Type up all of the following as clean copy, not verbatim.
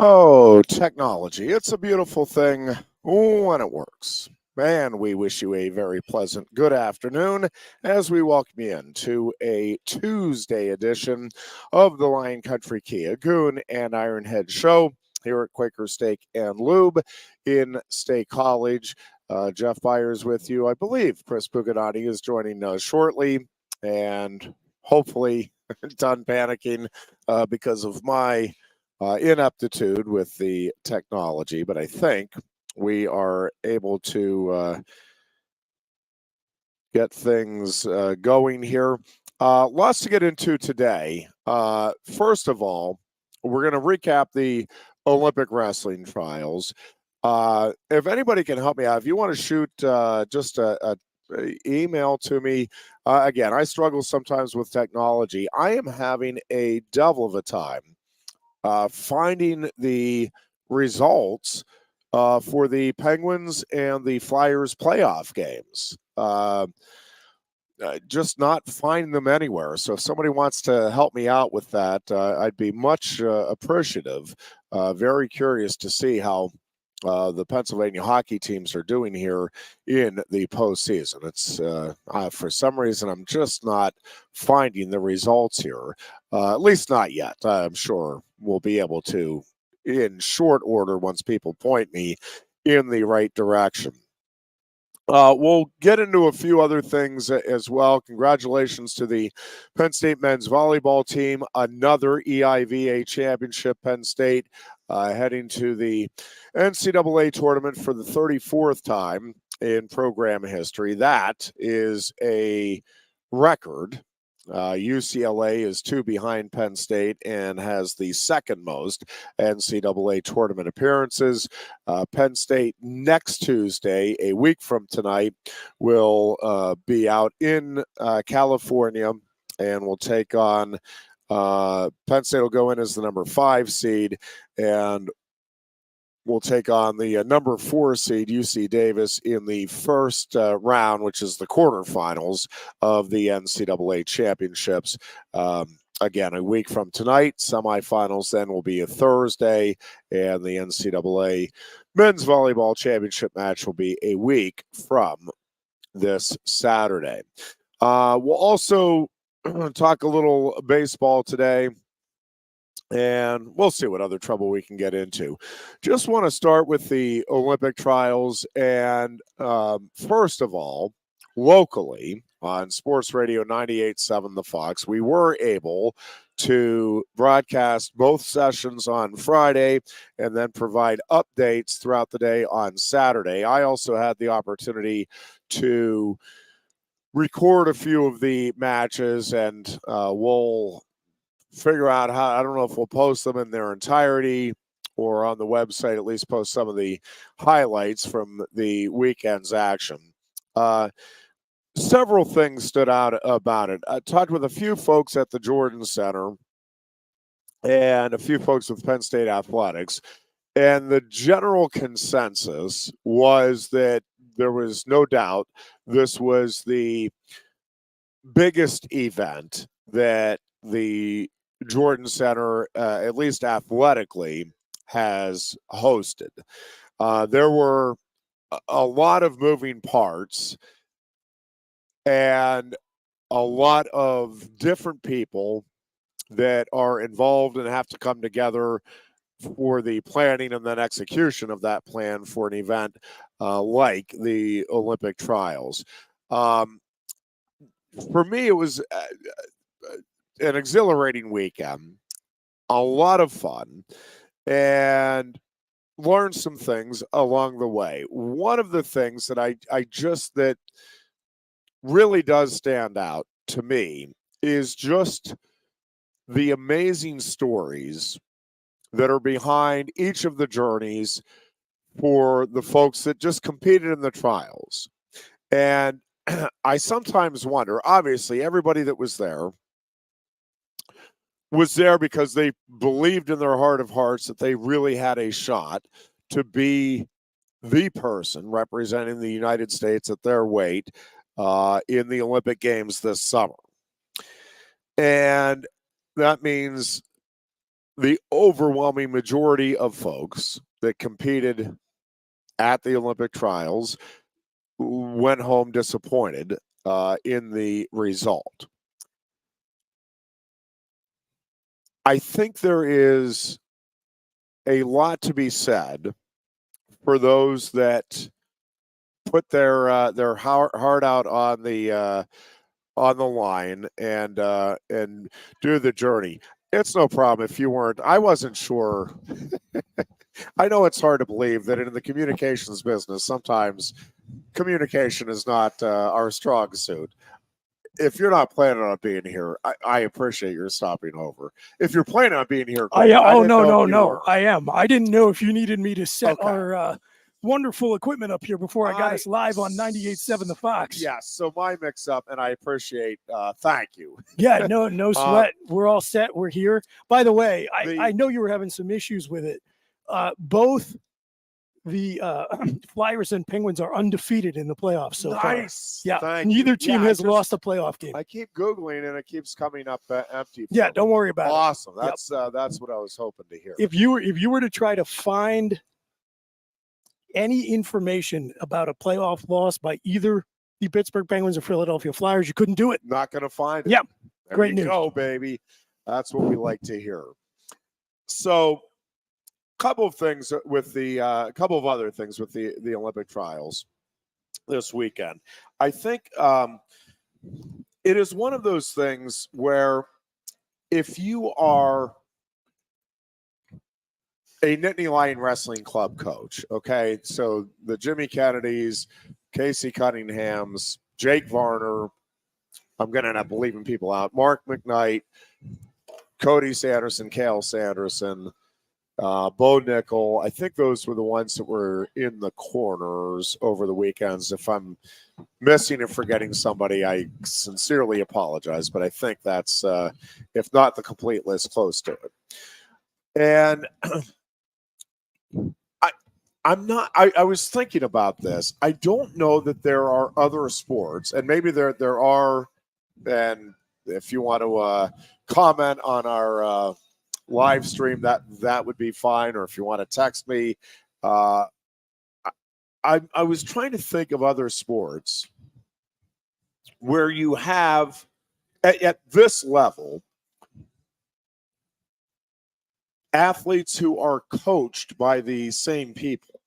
Oh, technology. It's a beautiful thing when it works. And we wish you a very pleasant good afternoon as we welcome you into a Tuesday edition of the Lion Country Kia Goon and Ironhead show here at Quaker Steak and Lube in State College. Jeff Byers with you. I believe Chris Buganati is joining us shortly and hopefully done panicking because of my ineptitude with the technology, but I think we are able to get things going here. Lots to get into today. First of all, we're going to recap the Olympic wrestling trials. If anybody can help me out, if you want to shoot just a email to me. Again, I struggle sometimes with technology. I am having a devil of a time finding the results for the Penguins and the Flyers playoff games. Just not finding them anywhere. So if somebody wants to help me out with that, I'd be much appreciative. Very curious to see how the Pennsylvania hockey teams are doing here in the postseason. It's for some reason I'm just not finding the results here, at least not yet. I'm sure we'll be able to in short order once people point me in the right direction. We'll get into a few other things as well. Congratulations to the Penn State men's volleyball team. Another EIVA championship. Penn State heading to the NCAA tournament for the 34th time in program history. That is a record. UCLA is 2 behind Penn State and has the second most NCAA tournament appearances. Penn State next Tuesday, a week from tonight, will be out in California and will take on Penn State will go in as the number 5 seed and will take on the number 4 seed UC Davis in the first round, which is the quarterfinals of the NCAA championships. Again, a week from tonight, semifinals then will be a Thursday, and the NCAA men's volleyball championship match will be a week from this Saturday. We'll also talk a little baseball today, and we'll see what other trouble we can get into. Just want to start with the Olympic trials. And first of all, locally on Sports Radio 98.7 The Fox, we were able to broadcast both sessions on Friday and then provide updates throughout the day on Saturday. I also had the opportunity to record a few of the matches, and we'll figure out how. I don't know if we'll post them in their entirety or on the website, at least post some of the highlights from the weekend's action. Several things stood out about it. I talked with a few folks at the Jordan Center and a few folks with Penn State Athletics, and the general consensus was that there was no doubt this was the biggest event that the Jordan Center, at least athletically, has hosted. There were a lot of moving parts and a lot of different people that are involved and have to come together for the planning and then execution of that plan for an event like the Olympic trials. For me, it was an exhilarating weekend, a lot of fun, and learned some things along the way. One of the things that that really does stand out to me is just the amazing stories that are behind each of the journeys for the folks that just competed in the trials. And I sometimes wonder, obviously, everybody that was there because they believed in their heart of hearts that they really had a shot to be the person representing the United States at their weight in the Olympic Games this summer. And that means the overwhelming majority of folks that competed at the Olympic trials went home disappointed in the result. I think there is a lot to be said for those that put their heart out on the line and do the journey. It's no problem if you weren't. I wasn't sure. I know it's hard to believe that in the communications business, sometimes communication is not our strong suit. If you're not planning on being here, I appreciate your stopping over. If you're planning on being here, great. No, I am. I didn't know if you needed me to set our wonderful equipment up here before I got us live on 98.7 The Fox. Yes, so my mix-up, and I appreciate. Thank you. Yeah, no sweat. We're all set. We're here. By the way, I know you were having some issues with it. Both the Flyers and Penguins are undefeated in the playoffs so far. Yeah, neither team has lost a playoff game. I keep Googling and it keeps coming up empty. Yeah, don't worry about it. Awesome. That's what I was hoping to hear. If you were to try to find any information about a playoff loss by either the Pittsburgh Penguins or Philadelphia Flyers, you couldn't do it. Not going to find it. Yep. Great news. Go, baby. That's what we like to hear. So, couple of other things with the Olympic trials this weekend. I think it is one of those things where if you are a Nittany Lion Wrestling Club coach, okay, so the Jimmy Kennedys, Casey Cunninghams, Jake Varner, I'm going to end up leaving people out, Mark McKnight, Cody Sanderson, Cale Sanderson, Bo Nickel. I think those were the ones that were in the corners over the weekends. If I'm missing and forgetting somebody, I sincerely apologize, but I think that's, if not the complete list, close to it. And I was thinking about this. I don't know that there are other sports, and maybe there are, and if you want to comment on our live stream, that would be fine. Or if you want to text me, I was trying to think of other sports where you have at this level athletes who are coached by the same people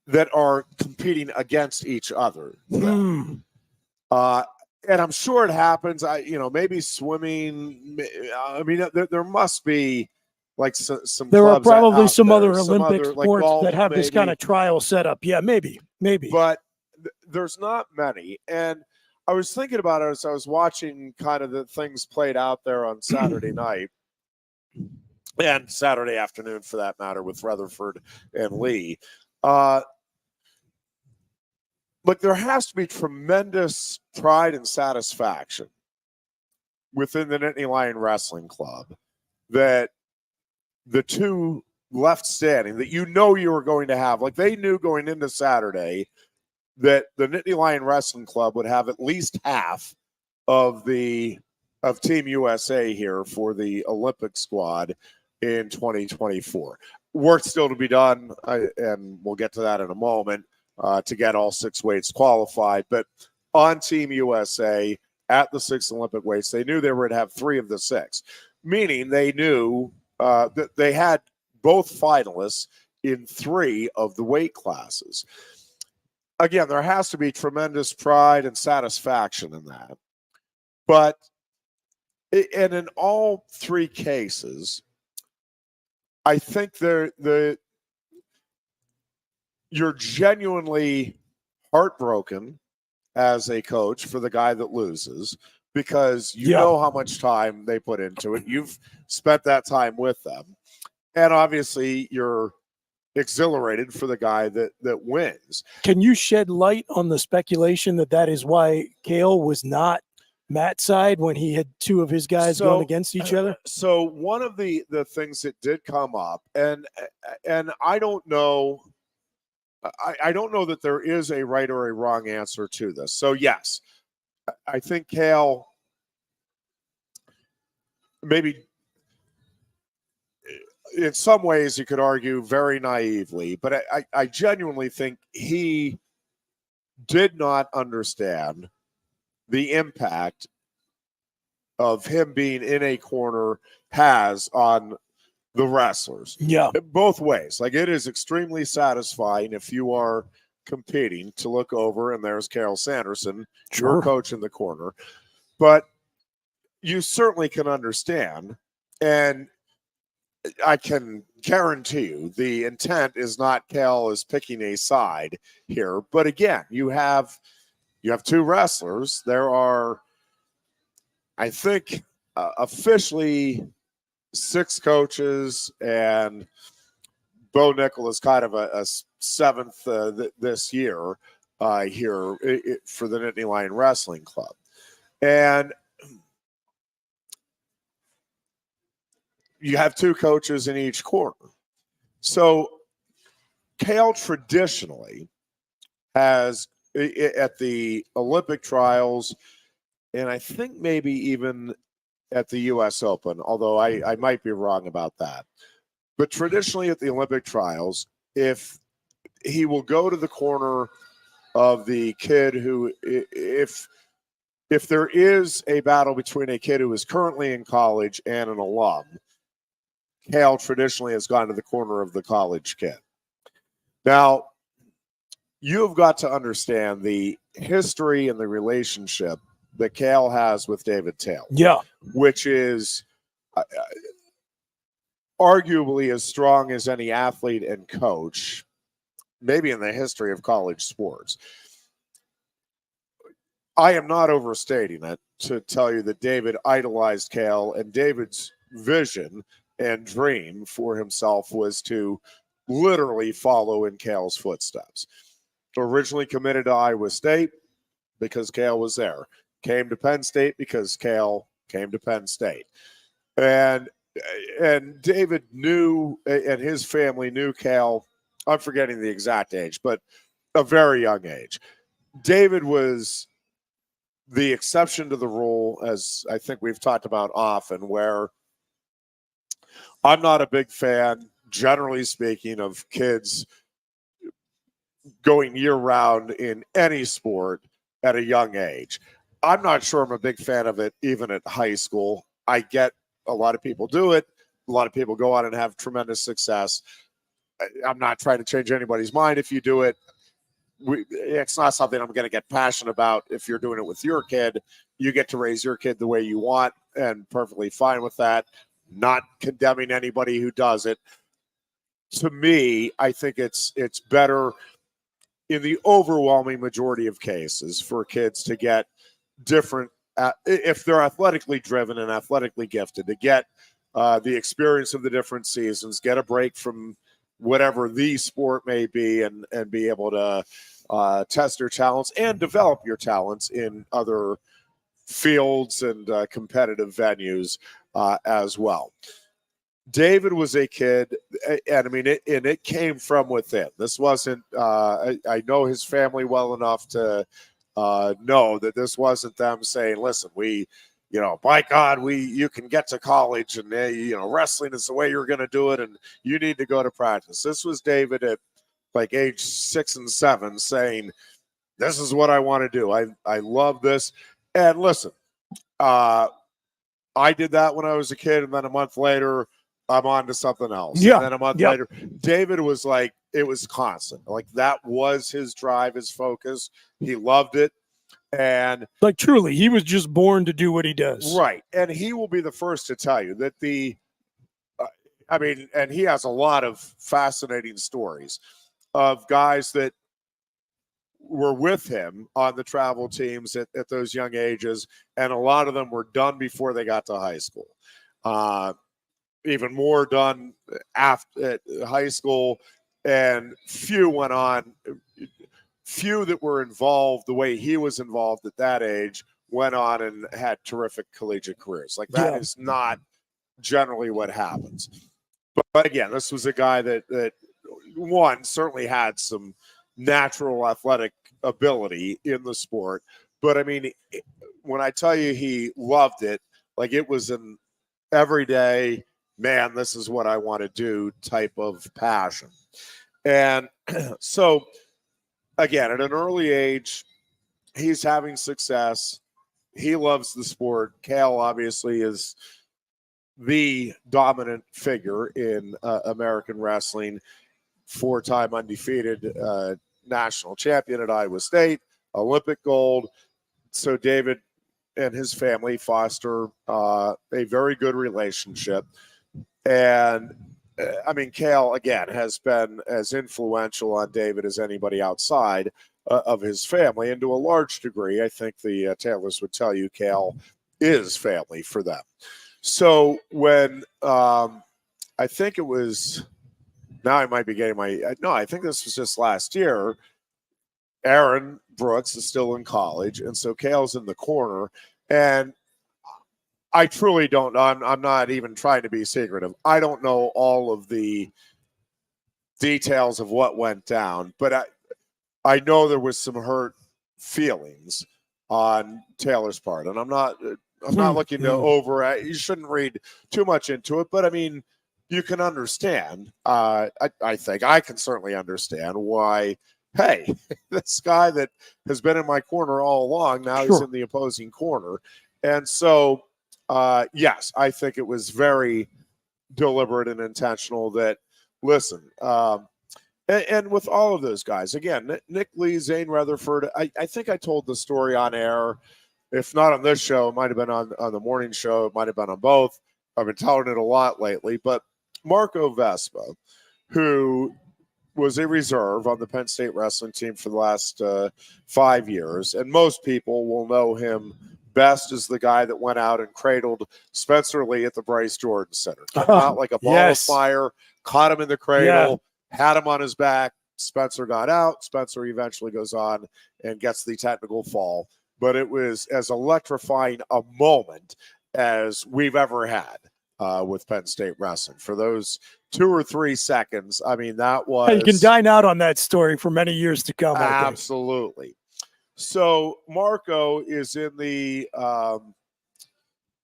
that are competing against each other. And I'm sure it happens. Maybe swimming. I mean, there must be like some. There are probably some other Olympic sports like golf, that have this kind of trial setup. Yeah, maybe. But there's not many. And I was thinking about it as I was watching kind of the things played out there on Saturday night and Saturday afternoon, for that matter, with Rutherford and Lee. But there has to be tremendous pride and satisfaction within the Nittany Lion Wrestling Club that the two left standing, that you were going to have, like they knew going into Saturday that the Nittany Lion Wrestling Club would have at least half of Team USA here for the Olympic squad in 2024. Work still to be done, and we'll get to that in a moment. To get all six weights qualified. But on Team USA at the six Olympic weights, they knew they were going to have 3 of the 6, meaning they knew that they had both finalists in 3 of the weight classes. Again, there has to be tremendous pride and satisfaction in that. But, and in all 3 cases, I think you're genuinely heartbroken as a coach for the guy that loses, because you know how much time they put into it. You've spent that time with them. And obviously you're exhilarated for the guy that wins. Can you shed light on the speculation that is why Cale was not Matt's side when he had 2 of his guys going against each other? So one of the things that did come up, and I don't know, I don't know that there is a right or a wrong answer to this. So, yes, I think Cale maybe in some ways you could argue very naively, but I genuinely think he did not understand the impact of him being in a corner has on the wrestlers. Yeah. Both ways. Like, it is extremely satisfying if you are competing to look over and there's Carol Sanderson, your coach in the corner. But you certainly can understand, and I can guarantee you the intent is not Cal is picking a side here. But again, you have two wrestlers. There are, I think, officially 6 coaches, and Bo Nickel is kind of a 7th this year here for the Nittany Lion Wrestling Club. And you have 2 coaches in each corner. So Cale traditionally has, at the Olympic trials, and I think maybe even at the U.S. Open, although I might be wrong about that. But traditionally at the Olympic trials, if he will go to the corner of the kid who, if there is a battle between a kid who is currently in college and an alum, Cale traditionally has gone to the corner of the college kid. Now, you have got to understand the history and the relationship that Cale has with David Taylor. Yeah. Which is arguably as strong as any athlete and coach, maybe in the history of college sports. I am not overstating it to tell you that David idolized Cale, and David's vision and dream for himself was to literally follow in Cale's footsteps. Originally committed to Iowa State because Cale was there. Came to Penn State because Cale came to Penn State. And David knew, and his family knew Cale, I'm forgetting the exact age, but a very young age. David was the exception to the rule, as I think we've talked about often, where I'm not a big fan, generally speaking, of kids going year-round in any sport at a young age. I'm not sure I'm a big fan of it even at high school. I get a lot of people do it. A lot of people go on and have tremendous success. I'm not trying to change anybody's mind if you do it. It's not something I'm going to get passionate about. If you're doing it with your kid, you get to raise your kid the way you want, and perfectly fine with that. Not condemning anybody who does it. To me, I think it's better in the overwhelming majority of cases for kids to get different, if they're athletically driven and athletically gifted, to get the experience of the different seasons, get a break from whatever the sport may be, and be able to test your talents and develop your talents in other fields and competitive venues as well. David was a kid, and I mean, it came from within. This wasn't, I know his family well enough to know that this wasn't them saying, listen, by God, you can get to college, and wrestling is the way you're going to do it, and you need to go to practice. This was David at like age 6 and 7 saying, this is what I want to do. I love this. And listen, I did that when I was a kid, and then a month later, I'm on to something else. Yeah. And then a month later, David was like, it was constant. Like, that was his drive, his focus. He loved it. And like, truly, he was just born to do what he does. Right. And he will be the first to tell you that and he has a lot of fascinating stories of guys that were with him on the travel teams at those young ages. And a lot of them were done before they got to high school. Even more done after at high school, and few went on. Few that were involved the way he was involved at that age went on and had terrific collegiate careers. Like, that is not generally what happens. But again, this was a guy that one certainly had some natural athletic ability in the sport. But I mean, when I tell you he loved it, like, it was an everyday man, this is what I want to do type of passion. And so, again, at an early age, he's having success. He loves the sport. Cale obviously is the dominant figure in American wrestling, 4-time undefeated national champion at Iowa State, Olympic gold. So David and his family foster a very good relationship. And I mean, Cale, again, has been as influential on David as anybody outside of his family. And to a large degree, I think the Taylors would tell you Cale is family for them. So when I think it was, now I might be getting I think this was just last year, Aaron Brooks is still in college. And so Cale's in the corner. And I truly don't know. I'm not even trying to be secretive. I don't know all of the details of what went down, but I know there was some hurt feelings on Taylor's part. And I'm not looking to you shouldn't read too much into it, but I mean, you can understand. I think I can certainly understand why, hey, this guy that has been in my corner all along, now he's in the opposing corner. And so, yes, I think it was very deliberate and intentional that, listen, and with all of those guys, again, Nick Lee, Zane Rutherford, I think I told the story on air. If not on this show, it might have been on the morning show. It might have been on both. I've been telling it a lot lately. But Marco Vespa, who was a reserve on the Penn State Wrestling team for the last 5 years, and most people will know him best as the guy that went out and cradled Spencer Lee at the Bryce Jordan Center. Came out like a ball of fire, caught him in the cradle, had him on his back. Spencer got out. Spencer eventually goes on and gets the technical fall. But it was as electrifying a moment as we've ever had with Penn State Wrestling. For those 2 or 3 seconds, I mean, that was... You can dine out on that story for many years to come. Absolutely. So Marco is in the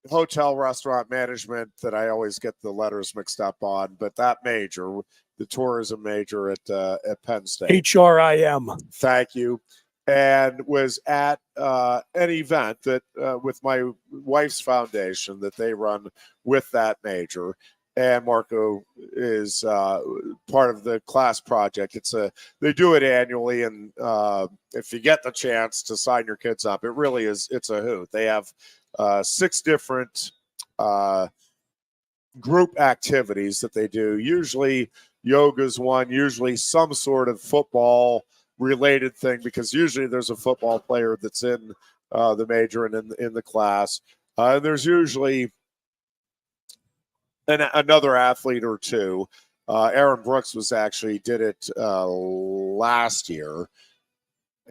hotel restaurant management that I always get the letters mixed up on, but that major, the tourism major at Penn State. HRIM. Thank you. And was at an event that with my wife's foundation that they run with that major. And Marco is part of the class project. They do it annually, and if you get the chance to sign your kids up, it's a hoot. They have 6 different group activities that they do. Usually yoga's one, usually some sort of football related thing, because usually there's a football player that's in the major and in the class. And there's usually another athlete or two. Aaron Brooks did it last year,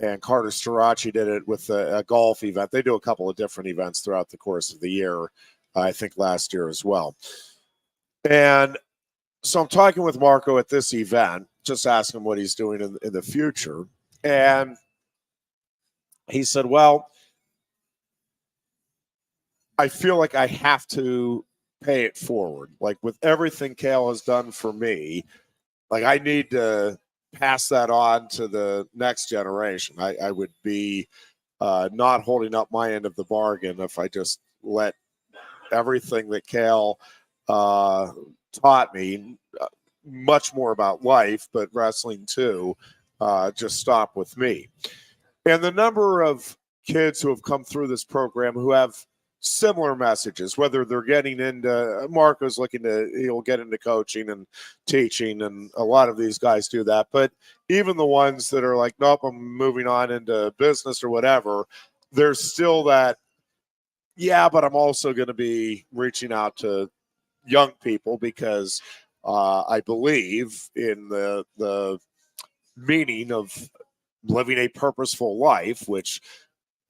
and Carter Starachi did it with a golf event. They do a couple of different events throughout the course of the year, I think last year as well. And so I'm talking with Marco at this event, just asking him what he's doing in the future. And he said, well, I feel like I have to pay it forward. Like, with everything Cale has done for me, like, I need to pass that on to the next generation. I would be not holding up my end of the bargain if I just let everything that Cale taught me, much more about life, but wrestling too, just stop with me. And the number of kids who have come through this program who have similar messages, whether they're getting into, Marco's he'll get into coaching and teaching, and a lot of these guys do that. But even the ones that are like, nope, I'm moving on into business or whatever, there's still that, yeah, but I'm also going to be reaching out to young people because I believe in the meaning of living a purposeful life, which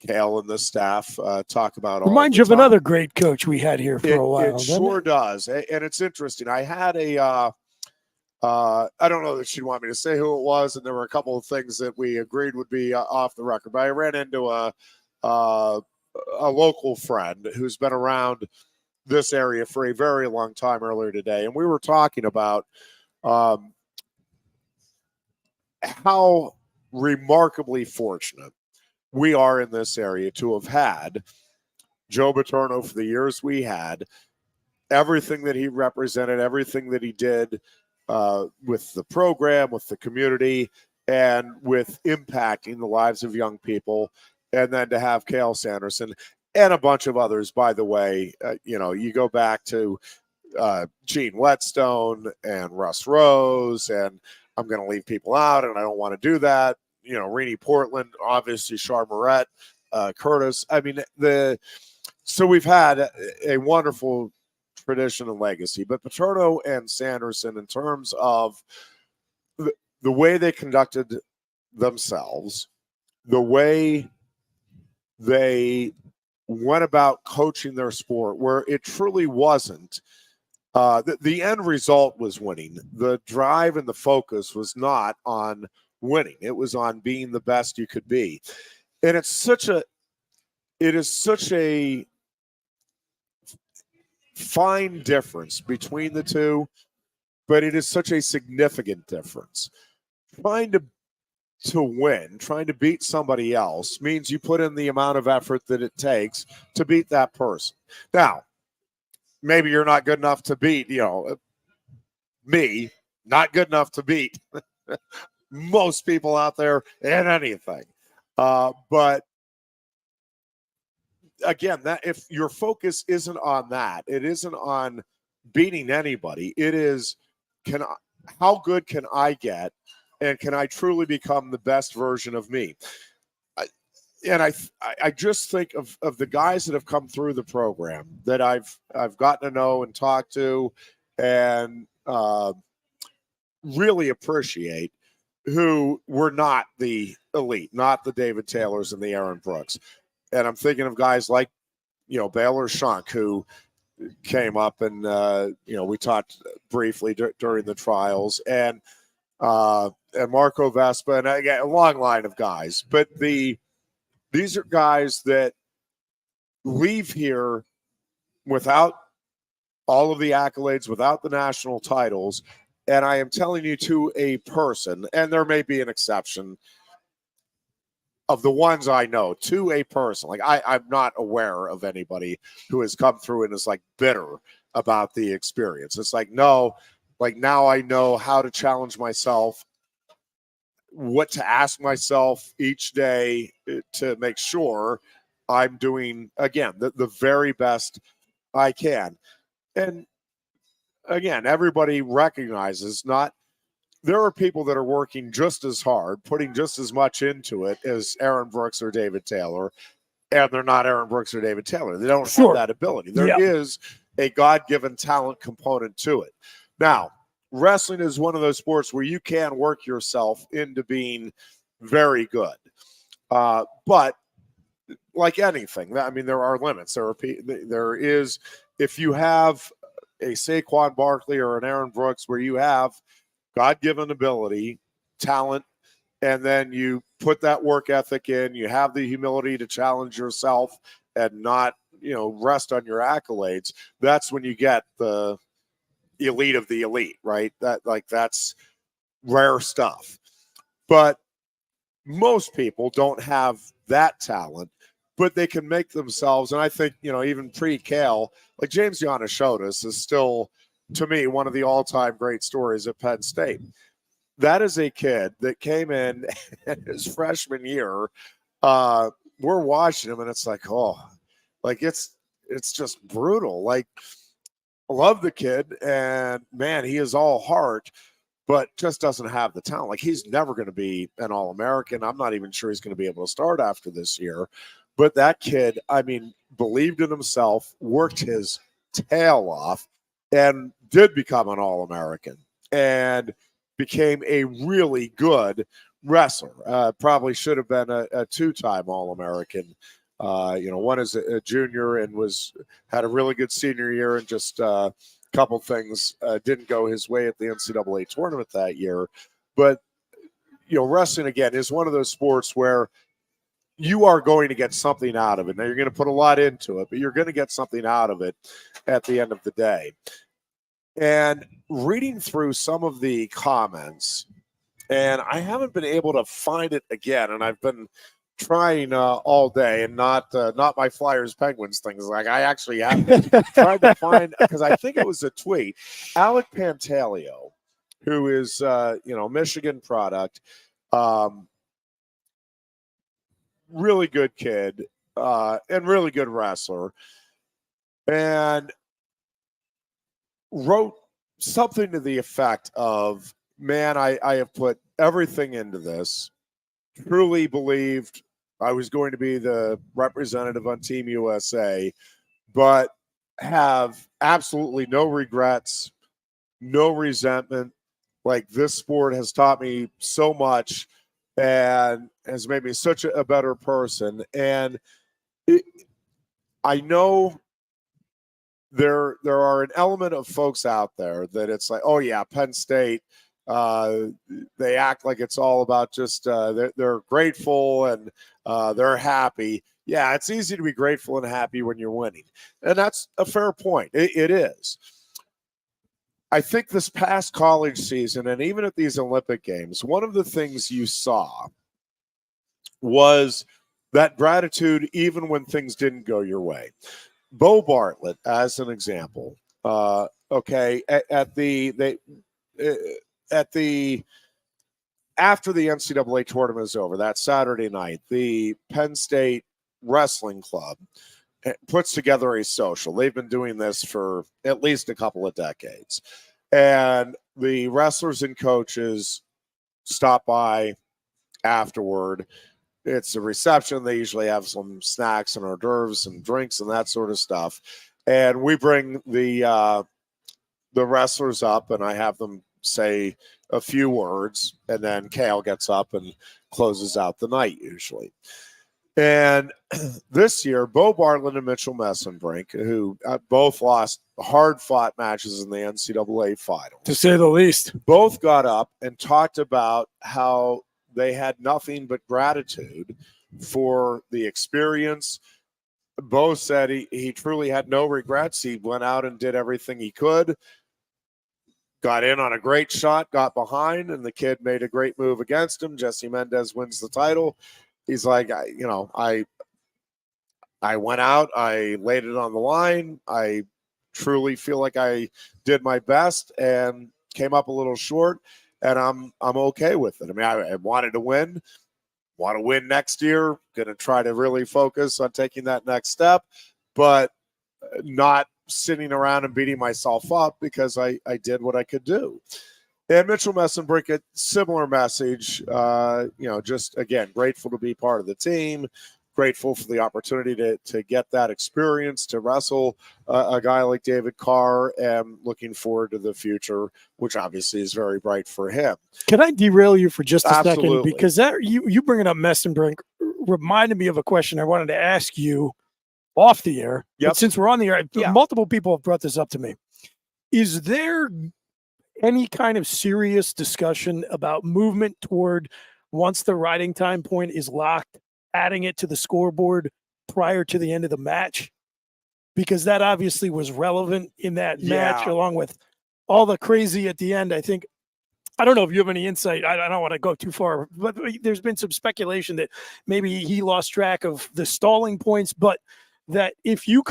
Cale and the staff talk about all the time. Reminds you of another great coach we had here for a while. It sure does. And it's interesting. I had I don't know that she'd want me to say who it was, and there were a couple of things that we agreed would be off the record, but I ran into a local friend who's been around this area for a very long time earlier today, and we were talking about how remarkably fortunate we are in this area to have had Joe Paterno for the years we had, everything that he represented, everything that he did with the program, with the community, and with impacting the lives of young people. And then to have Cale Sanderson and a bunch of others, by the way, you go back to Gene Whetstone and Russ Rose, and I'm going to leave people out, and I don't want to do that. Renee Portland, obviously, Char Moret, Curtis. I mean, so we've had a wonderful tradition and legacy, but Paterno and Sanderson, in terms of the way they conducted themselves, the way they went about coaching their sport, where it truly wasn't the end result was winning. The drive and the focus was not on winning. It was on being the best you could be. And it is such a fine difference between the two, but it is such a significant difference. Trying to win, trying to beat somebody else means you put in the amount of effort that it takes to beat that person. Now, maybe you're not good enough to beat, me, not good enough to beat most people out there in anything. But again, that if your focus isn't on that, it isn't on beating anybody. It is, how good can I get, and can I truly become the best version of me? I just think of the guys that have come through the program that I've gotten to know and talk to, and really appreciate, who were not the elite, not the David Taylors and the Aaron Brooks. And I'm thinking of guys like, Baylor Shunk, who came up and, we talked briefly during the trials, and Marco Vespa, and again, a long line of guys. But these are guys that leave here without all of the accolades, without the national titles. And I am telling you, to a person, and there may be an exception of the ones I know, to a person, like I'm not aware of anybody who has come through and is like bitter about the experience. It's like, no, like now I know how to challenge myself, what to ask myself each day to make sure I'm doing, again, the very best I can. And again, everybody recognizes there are people that are working just as hard, putting just as much into it as Aaron Brooks or David Taylor, and they're not Aaron Brooks or David Taylor. They don't have that ability. There is a God-given talent component to it. Now, wrestling is one of those sports where you can work yourself into being very good. But like anything, I mean, there are limits. There is, if you have a Saquon Barkley or an Aaron Brooks, where you have God-given ability, talent, and then you put that work ethic in, you have the humility to challenge yourself and not, rest on your accolades, that's when you get the elite of the elite, right? That's rare stuff. But most people don't have that talent, but they can make themselves. And I think, even pre-Cale, like James Yanoshotis is still, to me, one of the all-time great stories at Penn State. That is a kid that came in his freshman year. We're watching him, and it's like, it's just brutal. Like, I love the kid, and man, he is all heart, but just doesn't have the talent. Like, he's never going to be an All-American. I'm not even sure he's going to be able to start after this year. But that kid, I mean, believed in himself, worked his tail off, and did become an All-American, and became a really good wrestler. Probably should have been a two-time All-American. One as a junior and had a really good senior year, and just a couple things didn't go his way at the NCAA tournament that year. But, wrestling, again, is one of those sports where you are going to get something out of it. Now, you're going to put a lot into it, but you're going to get something out of it at the end of the day. And reading through some of the comments, and I haven't been able to find it again, and I've been trying all day, and not my Flyers Penguins things. Like, I actually have tried to find, because I think it was a tweet. Alec Pantaleo, who is Michigan product, really good kid, and really good wrestler, and wrote something to the effect of, man, I have put everything into this, truly believed I was going to be the representative on Team USA, but have absolutely no regrets, no resentment. Like, this sport has taught me so much and has made me such a better person. And I know there are an element of folks out there that it's like, oh yeah, Penn State, they act like it's all about just they're grateful and they're happy. Yeah, it's easy to be grateful and happy when you're winning, and that's a fair point. It is. I think this past college season, and even at these Olympic Games, one of the things you saw was that gratitude even when things didn't go your way. Bo Bartlett, as an example, after the NCAA tournament is over, that Saturday night, the Penn State Wrestling Club puts together a social. They've been doing this for at least a couple of decades. And the wrestlers and coaches stop by afterward. It's a reception. They usually have some snacks and hors d'oeuvres and drinks and that sort of stuff. And we bring the wrestlers up, and I have them say a few words, and then Kale gets up and closes out the night usually. And this year, Bo Bartlett and Mitchell Messenbrink, who both lost hard-fought matches in the NCAA final, to say the least, both got up and talked about how they had nothing but gratitude for the experience. Bo said he truly had no regrets. He went out and did everything he could, got in on a great shot, got behind, and the kid made a great move against him. Jesse Mendez wins the title. He's like, I went out, I laid it on the line. I truly feel like I did my best and came up a little short, and I'm okay with it. I mean, I wanted to win, want to win next year, going to try to really focus on taking that next step, but not sitting around and beating myself up because I did what I could do. And Mitchell Messenbrink, a similar message, just, again, grateful to be part of the team, grateful for the opportunity to get that experience, to wrestle a guy like David Carr, and looking forward to the future, which obviously is very bright for him. Can I derail you for just a Absolutely. second? Because that you bringing up Messenbrink reminded me of a question I wanted to ask you off the air. Yep. But since we're on the air, multiple people have brought this up to me. Is there any kind of serious discussion about movement toward, once the riding time point is locked, adding it to the scoreboard prior to the end of the match? Because that obviously was relevant in that match, along with all the crazy at the end. I don't know if you have any insight. I don't want to go too far, but there's been some speculation that maybe he lost track of the stalling points, but that if you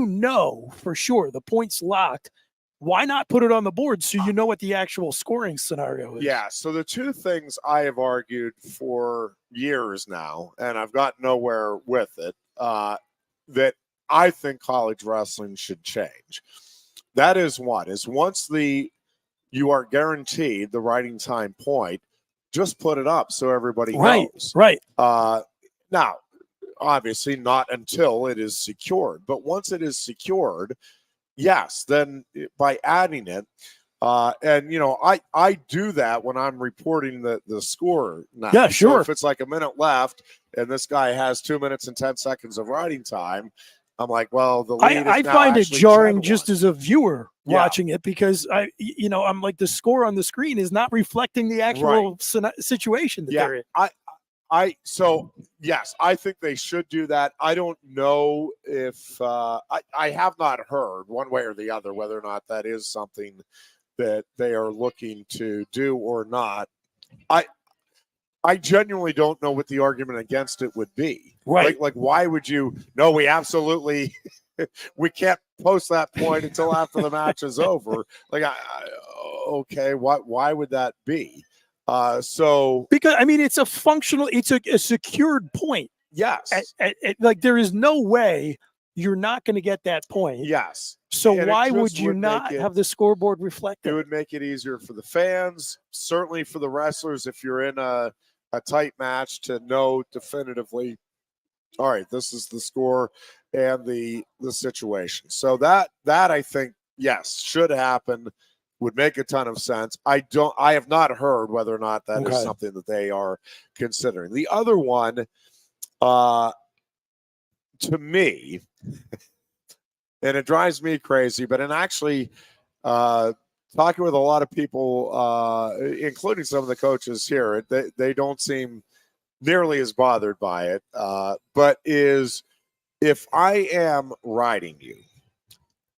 know for sure the point's locked, why not put it on the board so you know what the actual scoring scenario is? Yeah, so the two things I have argued for years now, and I've got nowhere with it, that I think college wrestling should change. That is one, is once you are guaranteed the riding time point, just put it up so everybody knows. Right. Now, obviously not until it is secured, but once it is secured, yes, then by adding it, I do that when I'm reporting the score now. Yeah, sure. So if it's like a minute left and this guy has 2 minutes and 10 seconds of riding time, I'm like, well, the lead is I now find it actually jarring 10-1. just as a viewer watching it, because I'm like, the score on the screen is not reflecting the actual situation that they're in. Yes, I think they should do that. I don't know if I have not heard one way or the other whether or not that is something that they are looking to do or not. I genuinely don't know what the argument against it would be. Right. Like why would you? No, we absolutely we can't post that point until after the match is over. Like, okay, why would that be? Because I mean, it's a functional, it's a secured point. Yes. Like there is no way you're not going to get that point. Yes. So And why would you not have the scoreboard reflect it? It would make it easier for the fans, certainly for the wrestlers if you're in a tight match to know definitively, all right, this is the score and the situation. So that I think, yes, should happen, would make a ton of sense. I have not heard whether or not that is something that they are considering. The other one, to me, and it drives me crazy, but in actually talking with a lot of people, including some of the coaches here, they don't seem nearly as bothered by it, but is if I am riding you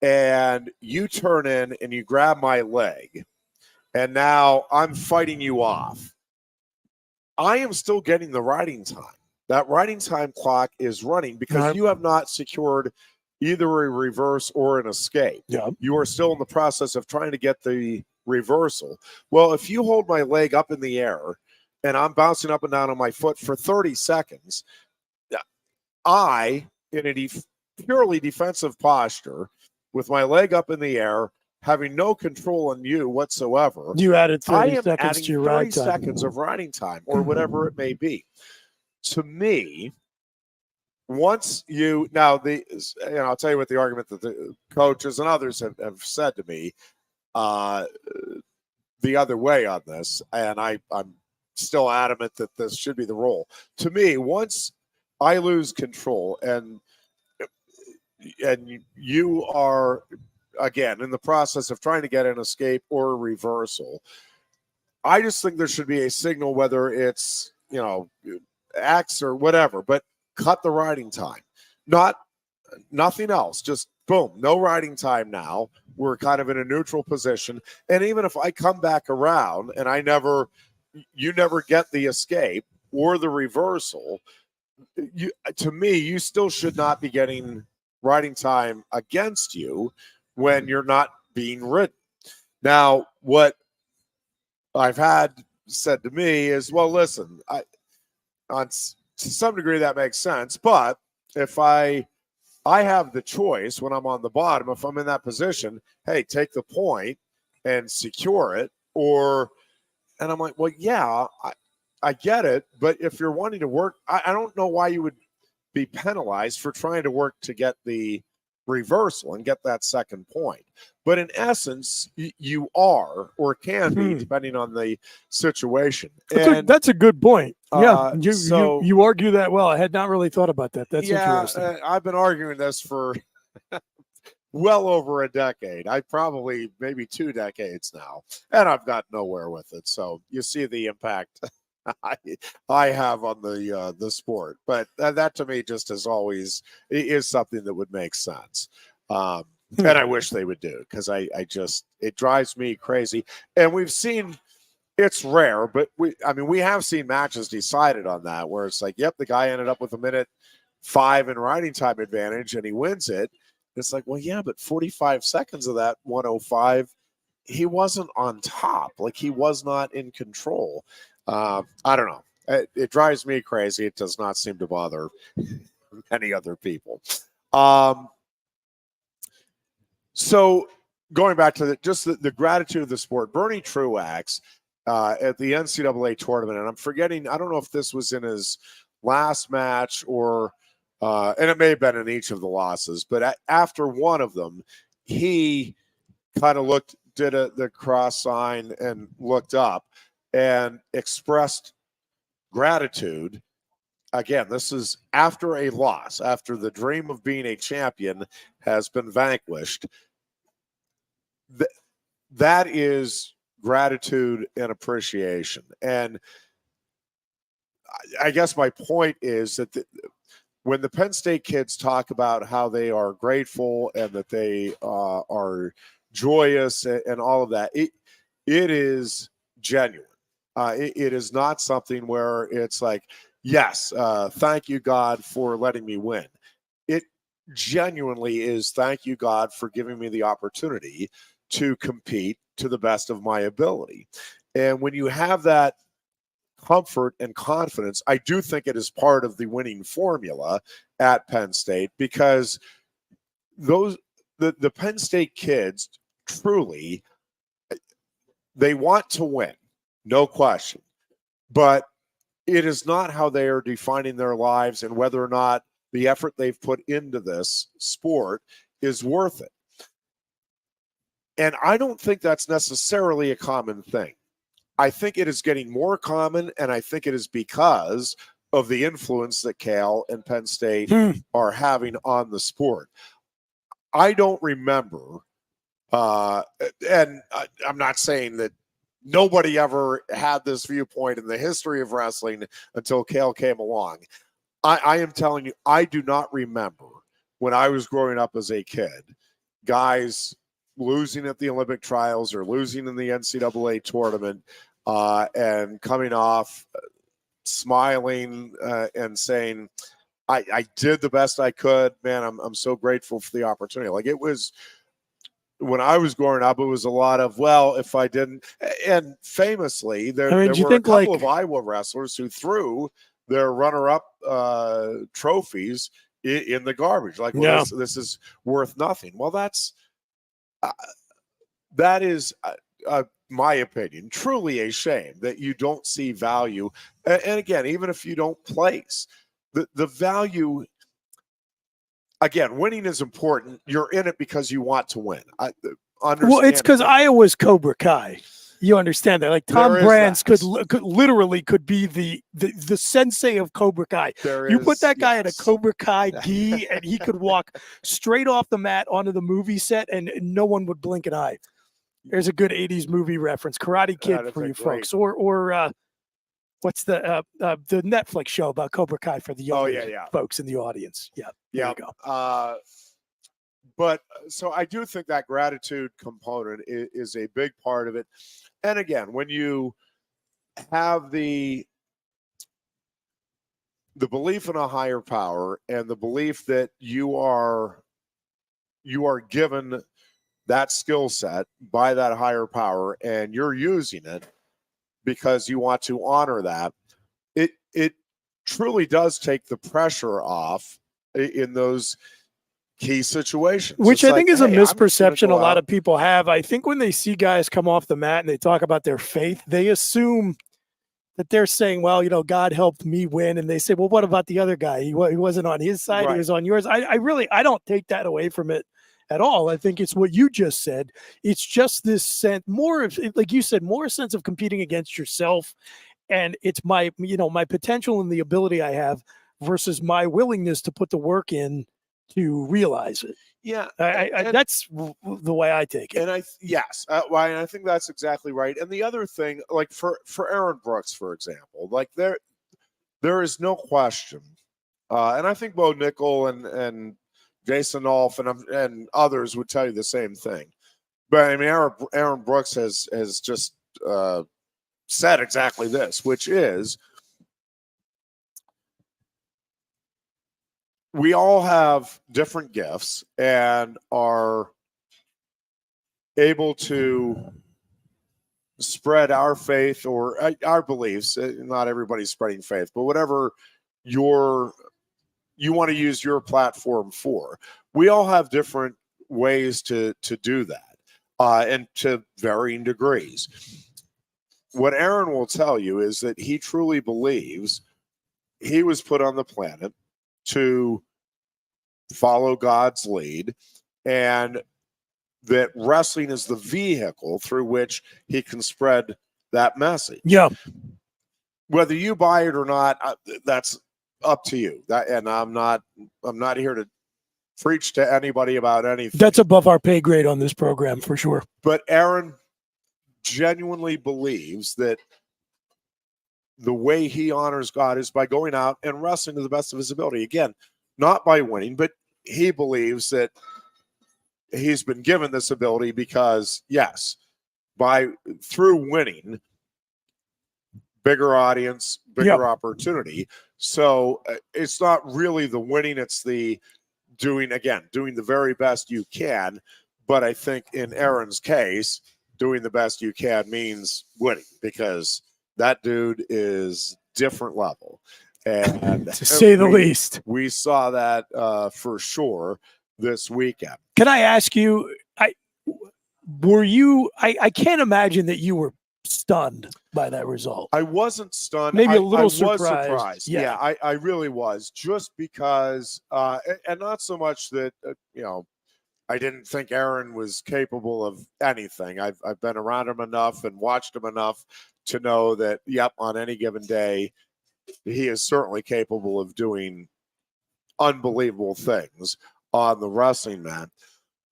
and you turn in and you grab my leg and now I'm fighting you off, I am still getting the riding time. That riding time clock is running because you have not secured either a reverse or an escape. Yeah. You are still in the process of trying to get the reversal. Well, if you hold my leg up in the air and I'm bouncing up and down on my foot for 30 seconds, I, in a purely defensive posture, with my leg up in the air, having no control on you whatsoever, you added 30 seconds to your ride time. 30 seconds of riding time or whatever it may be. To me, once you now I'll tell you what the argument that the coaches and others have said to me the other way on this, and I'm still adamant that this should be the rule. To me, once I lose control and you are again in the process of trying to get an escape or a reversal, I just think there should be a signal, whether it's X or whatever, but cut the riding time. Nothing else. Just boom, no riding time now. We're kind of in a neutral position. And even if I come back around and you never get the escape or the reversal, to me, you still should not be getting riding time against you when you're not being ridden. Now, what I've had said to me is, well, listen, to some degree that makes sense, but if I have the choice when I'm on the bottom, if I'm in that position, hey, take the point and secure it, and I'm like, well, yeah, I get it, but if you're wanting to work, I don't know why you would be penalized for trying to work to get the reversal and get that second point. But in essence, you are or can be, depending on the situation. That's a good point. Yeah, you argue that well. I had not really thought about that. That's interesting. I've been arguing this for well over a decade. Maybe 2 decades now, and I've got nowhere with it. So you see the impact I have on the sport, but that to me just as always is something that would make sense. And I wish they would do, because it drives me crazy. And we've seen, it's rare, but we have seen matches decided on that where it's like, yep, the guy ended up with 1:05 in riding time advantage and he wins it. It's like, well, yeah, but 45 seconds of that 1:05, he wasn't on top. Like, he was not in control. I don't know. It drives me crazy. It does not seem to bother many other people. So going back to the gratitude of the sport, Bernie Truax at the NCAA tournament, and I'm forgetting, I don't know if this was in his last match or, and it may have been in each of the losses, but after one of them, he kind of did the cross sign and looked up and expressed gratitude. Again, this is after a loss, after the dream of being a champion has been vanquished. That is gratitude and appreciation. And I guess my point is that when the Penn State kids talk about how they are grateful and that they are joyous and all of that, it is genuine. It is not something where it's like, yes, thank you, God, for letting me win. It genuinely is, thank you, God, for giving me the opportunity to compete to the best of my ability. And when you have that comfort and confidence, I do think it is part of the winning formula at Penn State, because the Penn State kids truly, they want to win, no question. But it is not how they are defining their lives and whether or not the effort they've put into this sport is worth it. And I don't think that's necessarily a common thing. I think it is getting more common, and I think it is because of the influence that Cal and Penn State are having on the sport. I don't remember, and I'm not saying that nobody ever had this viewpoint in the history of wrestling until Cal came along. I am telling you, I do not remember when I was growing up as a kid, guys losing at the Olympic trials or losing in the NCAA tournament and coming off smiling and saying, I did the best I could. Man, I'm so grateful for the opportunity. Like, it was, when I was growing up, it was a lot of, well, if I didn't, and famously, there were a couple of Iowa wrestlers who threw their runner-up trophies in the garbage. Like, well, this is worth nothing. Well, that is, my opinion, truly a shame that you don't see value. And again, even if you don't place, the value, again, winning is important. You're in it because you want to win. Well, it's because Iowa's Cobra Kai. You understand that? Like, Tom Brands could literally be the sensei of Cobra Kai. You put that guy in a Cobra Kai gi, and he could walk straight off the mat onto the movie set, and no one would blink an eye. There's a good 80s movie reference, Karate Kid for you folks. Or what's the Netflix show about Cobra Kai for the younger folks in the audience? Yeah. There you go. But so I do think that gratitude component is a big part of it. And again, when you have the belief in a higher power and the belief that you are given that skill set by that higher power and you're using it because you want to honor that, it truly does take the pressure off in those key situations. Which I think is a misperception a lot of people have. I think when they see guys come off the mat and they talk about their faith, they assume that they're saying, well, God helped me win. And they say, well, what about the other guy? He wasn't on his side. Right. He was on yours. I don't take that away from it at all. I think it's what you just said. It's just this sense, more of, like you said, more a sense of competing against yourself. And it's my potential and the ability I have versus my willingness to put the work in to realize it. Yeah. That's the way I take it. And I think that's exactly right. And the other thing, like for Aaron Brooks, for example, like there is no question. And I think Bo Nickel and Jason Olf and others would tell you the same thing. But I mean, Aaron Brooks has just said exactly this, which is, we all have different gifts and are able to spread our faith or our beliefs. Not everybody's spreading faith, but whatever you want to use your platform for. We all have different ways to do that, and to varying degrees. What Aaron will tell you is that he truly believes he was put on the planet to follow God's lead, and that wrestling is the vehicle through which he can spread that message. Yeah. Whether you buy it or not, that's up to you. And I'm not here to preach to anybody about anything. That's above our pay grade on this program for sure. But Aaron genuinely believes that the way he honors God is by going out and wrestling to the best of his ability. Again, not by winning, but he believes that he's been given this ability because, yes, through winning, bigger audience, bigger opportunity. So it's not really the winning, it's the doing the very best you can. But I think in Aaron's case, doing the best you can means winning, because that dude is different level. And to say the least, we saw that for sure this weekend. Can I ask you, I can't imagine that you were stunned by that result. I wasn't stunned. Maybe a little surprised. was surprised. Yeah, I really was, just because, and not so much that, I didn't think Aaron was capable of anything. I've been around him enough and watched him enough to know that, yep, on any given day, he is certainly capable of doing unbelievable things on the wrestling mat.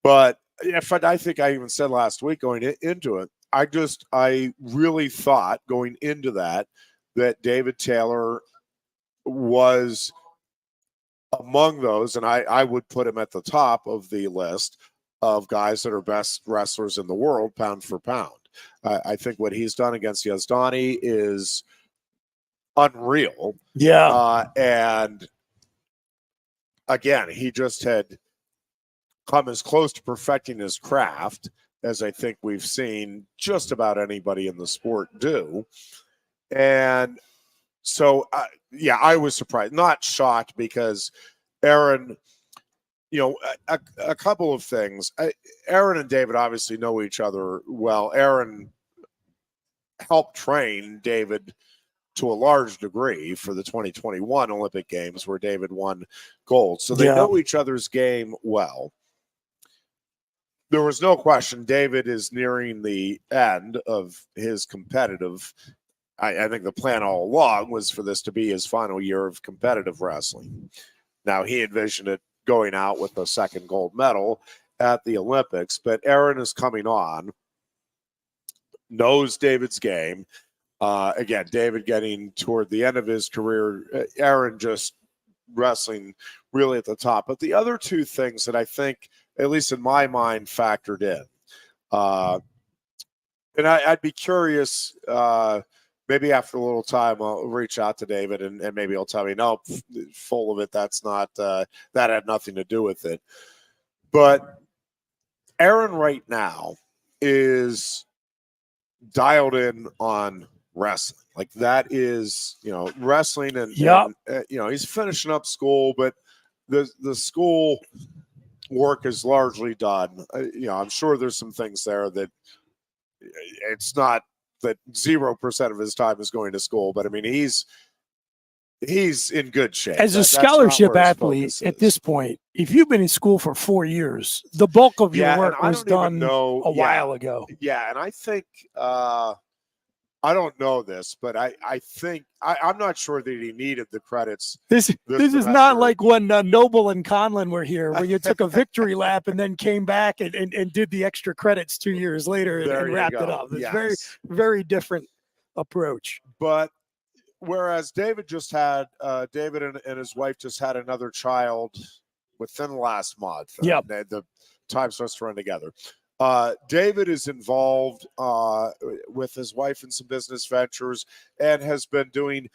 But I think I even said last week going into it, I really thought going into that David Taylor was among those, and I would put him at the top of the list of guys that are best wrestlers in the world, pound for pound. I think what he's done against Yazdani is unreal. Yeah. And again, he just had come as close to perfecting his craft as I think we've seen just about anybody in the sport do. And so, I was surprised, not shocked, because Aaron, a couple of things. Aaron and David obviously know each other well. Aaron helped train David to a large degree for the 2021 Olympic Games, where David won gold. So they know each other's game well. There was no question David is nearing the end of his competitive. I think the plan all along was for this to be his final year of competitive wrestling. Now, he envisioned it going out with a second gold medal at the Olympics, but Aaron is coming on, knows David's game. Again, David getting toward the end of his career, Aaron just wrestling really at the top. But the other two things that I think, at least in my mind, factored in, and I'd be curious, maybe after a little time, I'll reach out to David and maybe he'll tell me, no, full of it, that's not, that had nothing to do with it. But Aaron right now is dialed in on wrestling. Like, that is, wrestling, and he's finishing up school, but the school work is largely done. I'm sure there's some things there that it's not that 0% of his time is going to school, but I mean, he's in good shape. As a scholarship athlete at this point, if you've been in school for 4 years, the bulk of your work was done a while ago. Yeah, and I think I don't know this, but I think I'm not sure that he needed the credits. This is not like when Noble and Conlin were here, where you took a victory lap and then came back and did the extra credits 2 years later and wrapped it up. It's very, very different approach. But whereas David just had David and his wife just had another child within the last month. Yeah, the time starts to run together. David is involved with his wife in some business ventures and has been doing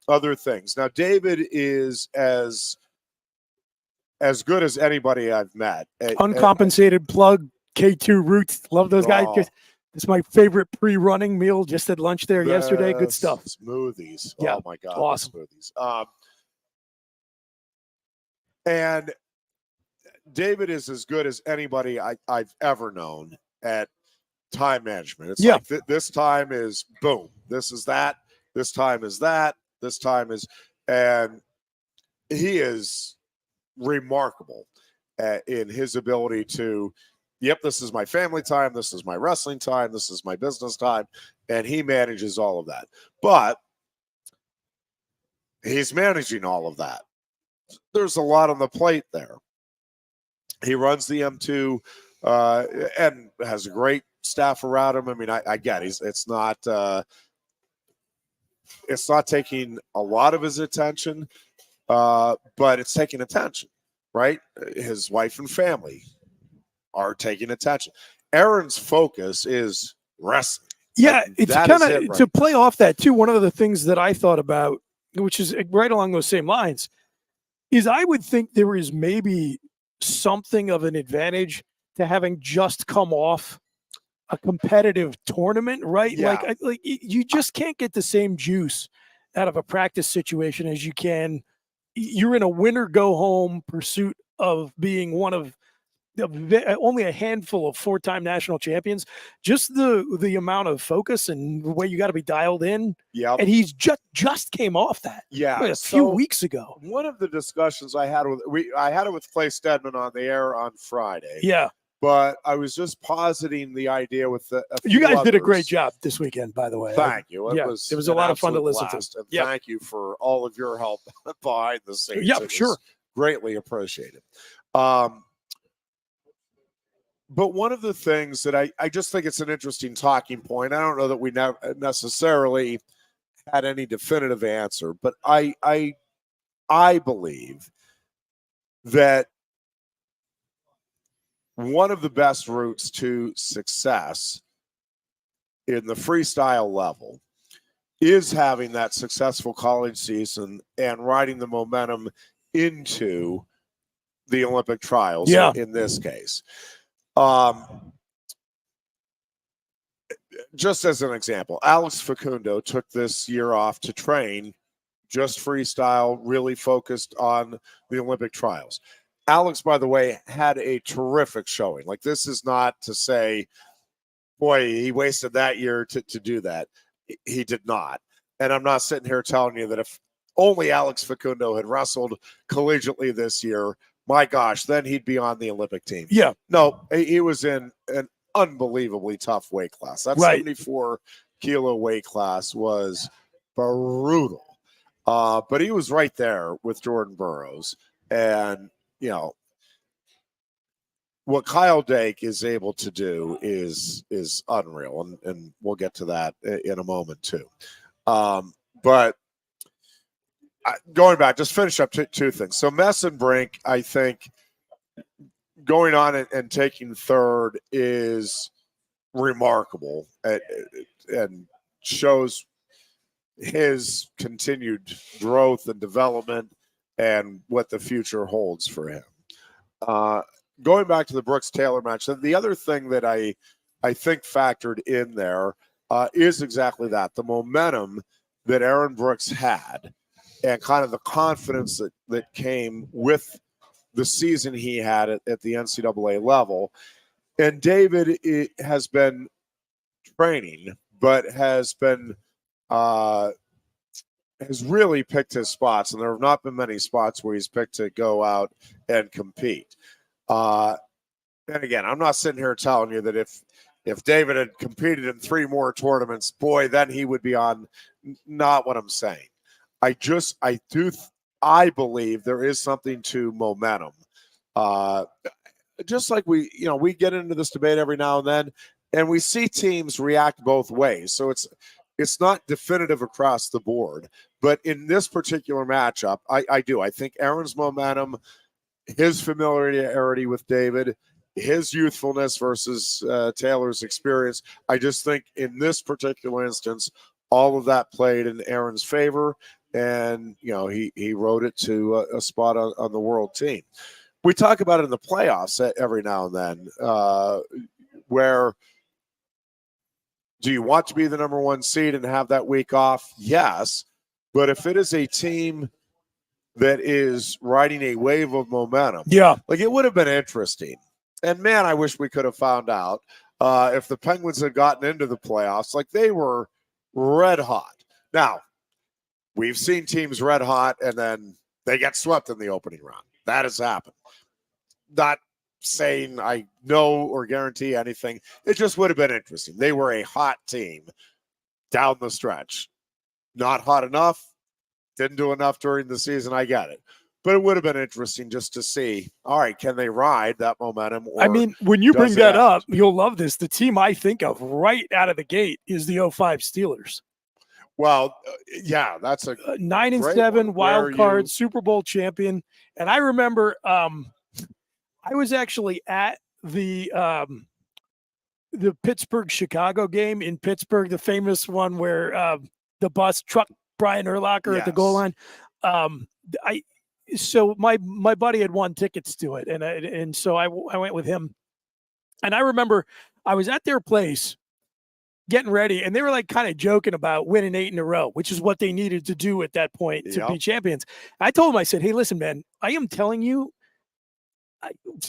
other things. Now, David is as good as anybody I've met. Uncompensated plug, K2 Roots. Love those guys. It's my favorite pre-running meal. Just had lunch there yesterday. Good stuff. Smoothies. Yeah, oh, my God. Awesome. Smoothies. And David is as good as anybody I've ever known at time management. It's like this time is boom. This is that. This time is that. This time is, and he is remarkable in his ability to, this is my family time. This is my wrestling time. This is my business time. And he manages all of that. But he's managing all of that. There's a lot on the plate there. He runs the M2 and has a great staff around him. I mean, I get it's not It's not taking a lot of his attention, but it's taking attention, right? His wife and family are taking attention. Aaron's focus is wrestling. Yeah, it's kind of right to play off that too. One of the things that I thought about, which is right along those same lines, is I would think there is maybe something of an advantage to having just come off a competitive tournament, right? Yeah. Like you just can't get the same juice out of a practice situation as you can. You're in a winner go home pursuit of being one of only a handful of 4-time national champions. Just the amount of focus and the way you got to be dialed in. Yeah. And he's just came off that. Yeah. A few weeks ago. One of the discussions I had with Clay Stedman on the air on Friday. Yeah. But I was just positing the idea with you guys did a great job this weekend, by the way. Thank you. It was a lot of fun to listen blast. to. And thank you for all of your help behind the scenes. Yeah, sure. Greatly appreciated. But one of the things that I just think it's an interesting talking point. I don't know that we necessarily had any definitive answer, but I believe that one of the best routes to success in the freestyle level is having that successful college season and riding the momentum into the Olympic trials. Yeah. In this case. Just as an example, Alex Facundo took this year off to train just freestyle, really focused on the Olympic trials. Alex, by the way, had a terrific showing. Like, this is not to say, boy, he wasted that year to do that. He did not. And I'm not sitting here telling you that if only Alex Facundo had wrestled collegiately this year, my gosh, then he'd be on the Olympic team. Yeah. No, he was in an unbelievably tough weight class. That 74 kilo weight class was brutal. But he was right there with Jordan Burroughs. And, you know, what Kyle Dake is able to do is unreal. And we'll get to that in a moment too. But going back, just finish up two things. So Mess and Brink, I think, going on and taking third is remarkable and shows his continued growth and development and what the future holds for him. Going back to the Brooks-Taylor match, the other thing that I think factored in there is exactly that, the momentum that Aaron Brooks had and kind of the confidence that came with the season he had at the NCAA level. And David has been training, but has really picked his spots, and there have not been many spots where he's picked to go out and compete. And again, I'm not sitting here telling you that if David had competed in 3 more tournaments, boy, then he would be on. Not what I'm saying. I believe there is something to momentum. Just like we get into this debate every now and then, and we see teams react both ways. So it's not definitive across the board. But in this particular matchup, I do. I think Aaron's momentum, his familiarity with David, his youthfulness versus Taylor's experience, I just think in this particular instance, all of that played in Aaron's favor. And, he rode it to a spot on the world team. We talk about it in the playoffs every now and then, where do you want to be the number 1 seed and have that week off? Yes. But if it is a team that is riding a wave of momentum, like, it would have been interesting. And, man, I wish we could have found out if the Penguins had gotten into the playoffs. Like, they were red hot. Now, we've seen teams red hot and then they get swept in the opening round. That has happened. Not saying I know or guarantee anything. It just would have been interesting. They were a hot team down the stretch. Not hot enough. Didn't do enough during the season. I get it. But it would have been interesting just to see, all right, can they ride that momentum? I mean, when you bring that up, you'll love this. The team I think of right out of the gate is the 05 Steelers. Well, yeah, that's a 9-7 wild card Super Bowl champion. And I remember I was actually at the Pittsburgh-Chicago game in Pittsburgh, the famous one where the bus trucked Brian Urlacher at the goal line. So my buddy had won tickets to it, and so I went with him. And I remember I was at their place getting ready, and they were like kind of joking about winning 8 in a row, which is what they needed to do at that point to be champions. I told them, I said, hey, listen, man, I am telling you,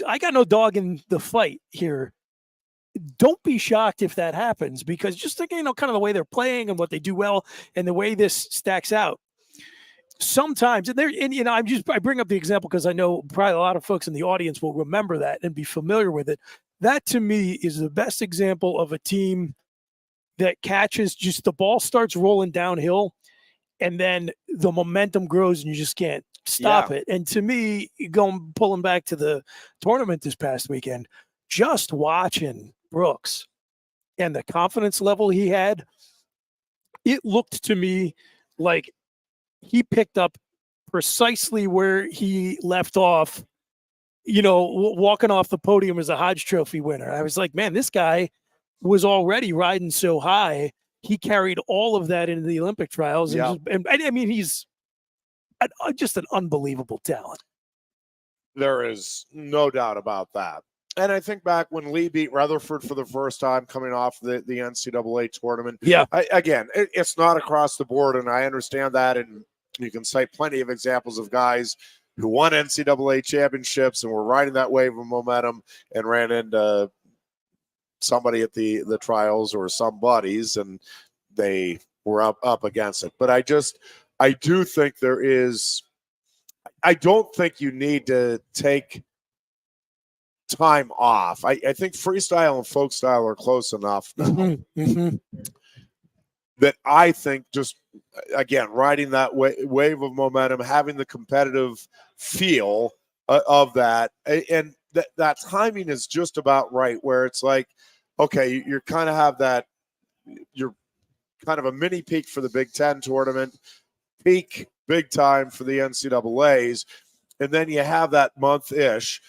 I got no dog in the fight here. Don't be shocked if that happens, because just thinking, kind of the way they're playing and what they do well and the way this stacks out. Sometimes, I bring up the example because I know probably a lot of folks in the audience will remember that and be familiar with it. That to me is the best example of a team that catches, just the ball starts rolling downhill and then the momentum grows and you just can't stop it. And to me, pulling back to the tournament this past weekend, just watching Brooks and the confidence level he had, it looked to me like he picked up precisely where he left off, walking off the podium as a Hodge Trophy winner. I was like, man, this guy was already riding so high. He carried all of that into the Olympic trials. And I mean, he's just an unbelievable talent. There is no doubt about that. And I think back when Lee beat Rutherford for the first time coming off the NCAA tournament. Yeah. It's not across the board, and I understand that. And you can cite plenty of examples of guys who won NCAA championships and were riding that wave of momentum and ran into somebody at the trials or some buddies, and they were up against it. But I do think I don't think you need to take time off. I think freestyle and folk style are close enough now that I think just, again, riding that wave of momentum, having the competitive feel of that, and that timing is just about right, where it's like, okay, you're kind of have that, you're kind of a mini peak for the Big Ten tournament, peak big time for the NCAAs, and then you have that month-ish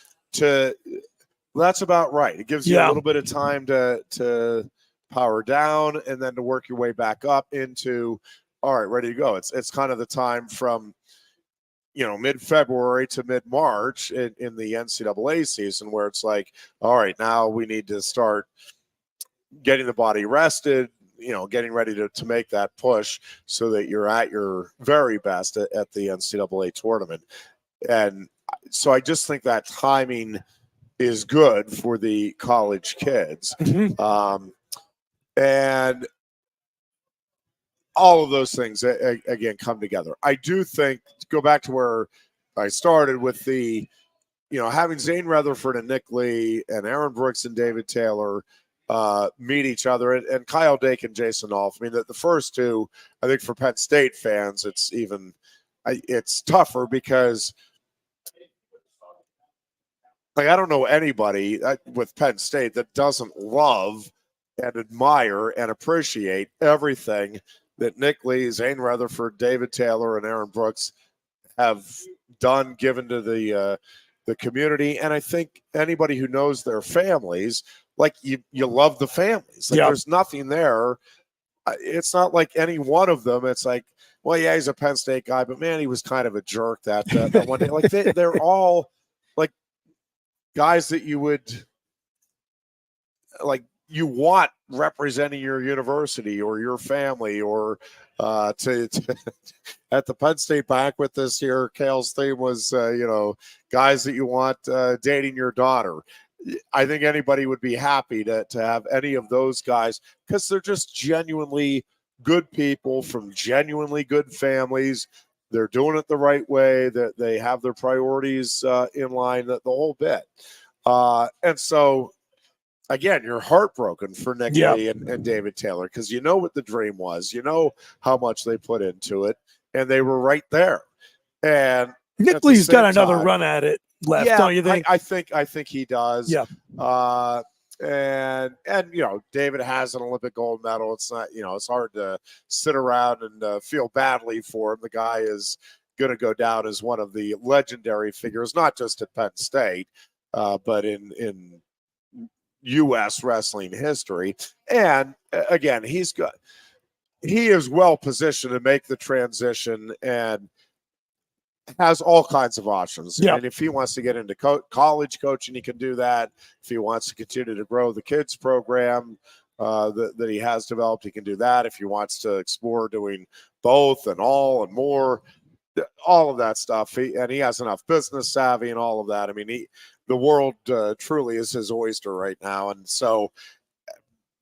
that's about right. It gives you a little bit of time to power down and then to work your way back up into, all right, ready to go. It's kind of the time from, mid-February to mid-March in the NCAA season, where it's like, all right, now we need to start getting the body rested, getting ready to make that push so that you're at your very best at the NCAA tournament. And so I just think that timing is good for the college kids. And all of those things, again, come together. I do think, to go back to where I started with the, having Zane Rutherford and Nick Lee and Aaron Brooks and David Taylor meet each other, and Kyle Dake and Jason Alf. I mean, the first two, I think for Penn State fans, it's tougher because, I don't know anybody with Penn State that doesn't love and admire and appreciate everything that Nick Lee, Zane Rutherford, David Taylor, and Aaron Brooks have done, given to the community. And I think anybody who knows their families, like you love the families. There's nothing there. It's not like any one of them. It's like, well, yeah, he's a Penn State guy, but man, he was kind of a jerk that one day. Like they're all like guys that you would you want representing your university or your family, or to at the Penn State banquet this year, Kale's theme was, guys that you want dating your daughter. I think anybody would be happy to have any of those guys, because they're just genuinely good people from genuinely good families. They're doing it the right way, that they have their priorities in line, the whole bit. And so, again, you're heartbroken for Nick Lee and David Taylor, because you know what the dream was. You know how much they put into it, and they were right there. And Nick Lee's got another run at it left, don't you think? I think he does. Yeah. and David has an Olympic gold medal. It's not, it's hard to sit around and feel badly for him. The guy is going to go down as one of the legendary figures, not just at Penn State, but in U.S. wrestling history. And again, he is well positioned to make the transition and has all kinds of options. Yeah. And if he wants to get into college coaching, he can do that. If he wants to continue to grow the kids program that he has developed, he can do that. If he wants to explore doing both and all and more, all of that stuff. He has enough business savvy and all of that. I mean, the world truly is his oyster right now. And so,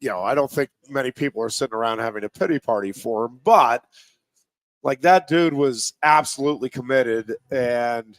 I don't think many people are sitting around having a pity party for him, but like, that dude was absolutely committed and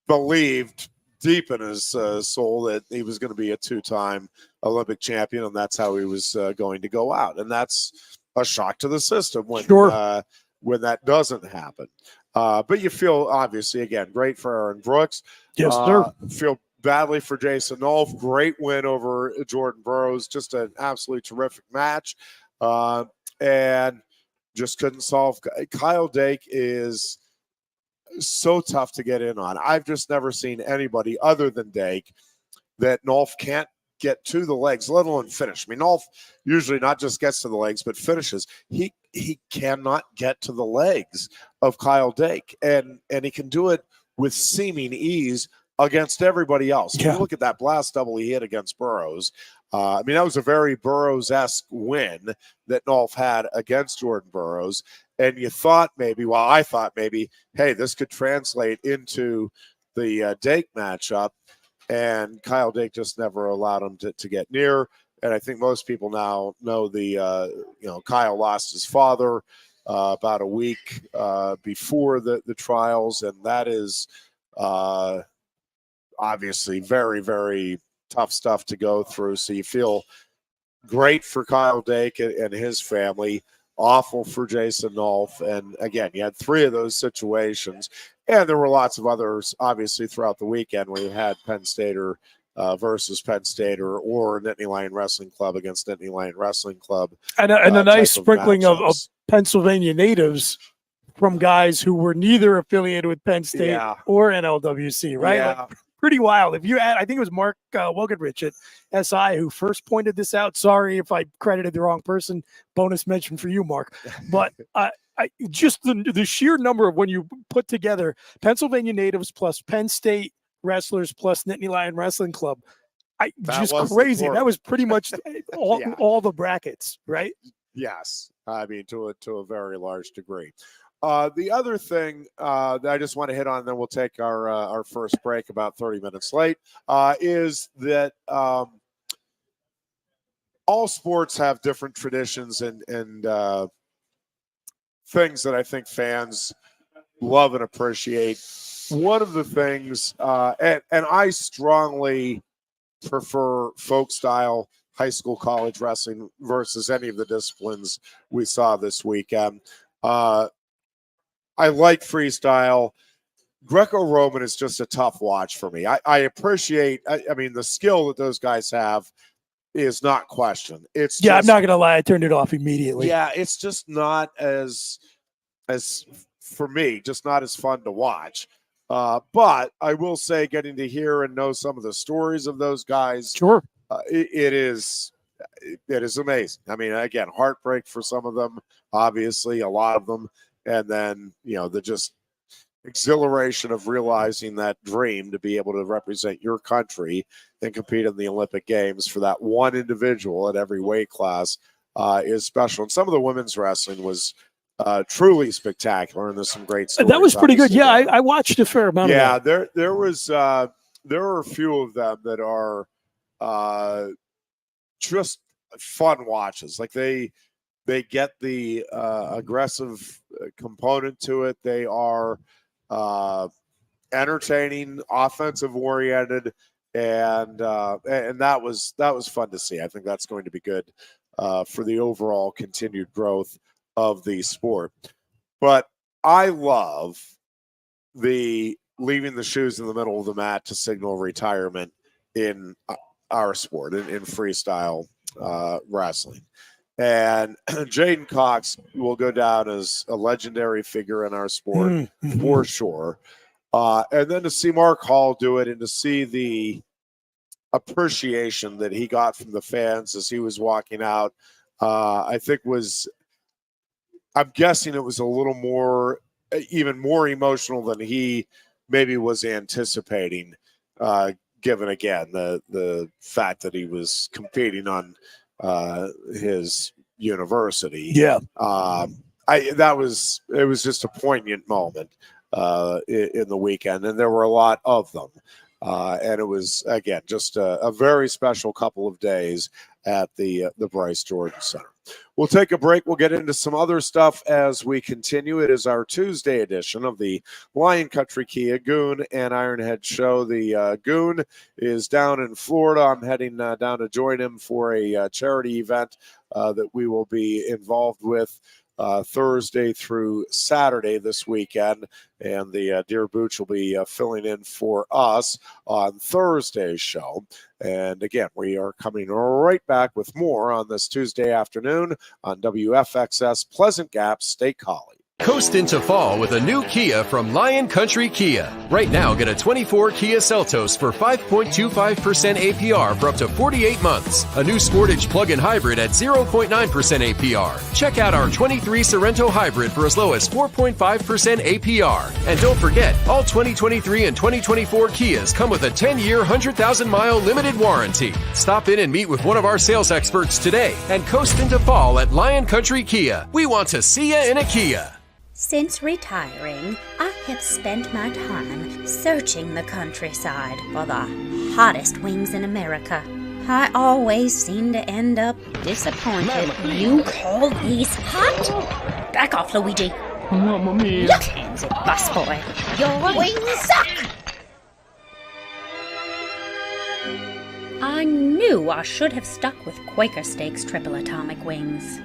believed deep in his soul that he was going to be a 2-time Olympic champion, and that's how he was going to go out. And that's a shock to the system when that doesn't happen. But you feel, obviously, again, great for Aaron Brooks. Yes, sir. Feel badly for Jason Nolf. Great win over Jordan Burroughs. Just an absolutely terrific match. And just couldn't solve. Kyle Dake is so tough to get in on. I've just never seen anybody other than Dake that Nolf can't get to the legs, let alone finish. I mean, Nolf usually not just gets to the legs, but finishes. He cannot get to the legs of Kyle Dake, and he can do it with seeming ease against everybody else. Yeah. If you look at that blast double he hit against Burroughs, I mean, that was a very Burroughs-esque win that Nolf had against Jordan Burroughs. And you thought maybe, I thought maybe, hey, this could translate into the Dake matchup. And Kyle Dake just never allowed him to get near. And I think most people now know Kyle lost his father about a week before the trials. And that is obviously very, very tough stuff to go through. So you feel great for Kyle Dake and his family, awful for Jason Nolf. And again, you had 3 of those situations, and there were lots of others obviously throughout the weekend where you had Penn Stater versus Penn Stater or Nittany Lion Wrestling Club against Nittany Lion Wrestling Club. And a nice sprinkling of Pennsylvania natives from guys who were neither affiliated with Penn State or NLWC, right? Yeah. Like, pretty wild. If you add, I think it was Mark Wogenrich at SI who first pointed this out. Sorry if I credited the wrong person. Bonus mention for you, Mark. But just the sheer number of when you put together Pennsylvania natives plus Penn State wrestlers plus Nittany Lion Wrestling Club, just crazy. That was pretty much all the brackets, right? Yes, I mean to a very large degree. The other thing that I just want to hit on, then we'll take our first break about 30 minutes late, is that all sports have different traditions and things that I think fans love and appreciate. One of the things, and I strongly prefer folk style high school, college wrestling versus any of the disciplines we saw this weekend. I like freestyle. Greco-Roman is just a tough watch for me. I appreciate, I mean, the skill that those guys have is not questioned. It's I'm not going to lie. I turned it off immediately. Yeah, it's just not as for me, just not as fun to watch. But I will say getting to hear and know some of the stories of those guys, sure, it is amazing. I mean, again, heartbreak for some of them, obviously, a lot of them. And then, the just exhilaration of realizing that dream to be able to represent your country and compete in the Olympic Games for that one individual at every weight class is special. And some of the women's wrestling was truly spectacular, and there's some great stories. That was pretty good. Yeah, I watched a fair amount of that. There were a few of them that are just fun watches. Like they get the aggressive component to it. They are entertaining, offensive oriented, and that was fun to see. I think that's going to be good for the overall continued growth of the sport. But I love the leaving the shoes in the middle of the mat to signal retirement in our sport in freestyle wrestling. And Jaden Cox will go down as a legendary figure in our sport for sure. And then to see Mark Hall do it and to see the appreciation that he got from the fans as he was walking out, I think I'm guessing it was a little more, even more emotional than he maybe was anticipating, given again the fact that he was competing on his university. Yeah. It was just a poignant moment in the weekend, and there were a lot of them. And it was, again, just a very special couple of days at the Bryce Jordan Center. We'll take a break. We'll get into some other stuff as we continue. It is our Tuesday edition of the Lion Country Kia Goon and Ironhead show. The Goon is down in Florida. I'm heading down to join him for a charity event that we will be involved with Thursday through Saturday this weekend, and the Dear Booch will be filling in for us on Thursday's show. And again, we are coming right back with more on this Tuesday afternoon on WFXS Pleasant Gap State College. Coast into fall with a new Kia from Lion Country Kia. Right now, get a 24 Kia Seltos for 5.25% APR for up to 48 months. A new Sportage plug-in hybrid at 0.9% APR. Check out our 23 Sorrento hybrid for as low as 4.5% APR. And don't forget, all 2023 and 2024 Kias come with a 10-year, 100,000-mile limited warranty. Stop in and meet with one of our sales experts today and coast into fall at Lion Country Kia. We want to see you in a Kia. Since retiring, I have spent my time searching the countryside for the hottest wings in America. I always seem to end up disappointed. You call these hot? Back off, Luigi. Mamma mia. Look, hands it, busboy. Your wings suck! I knew I should have stuck with Quaker Steak's triple atomic wings.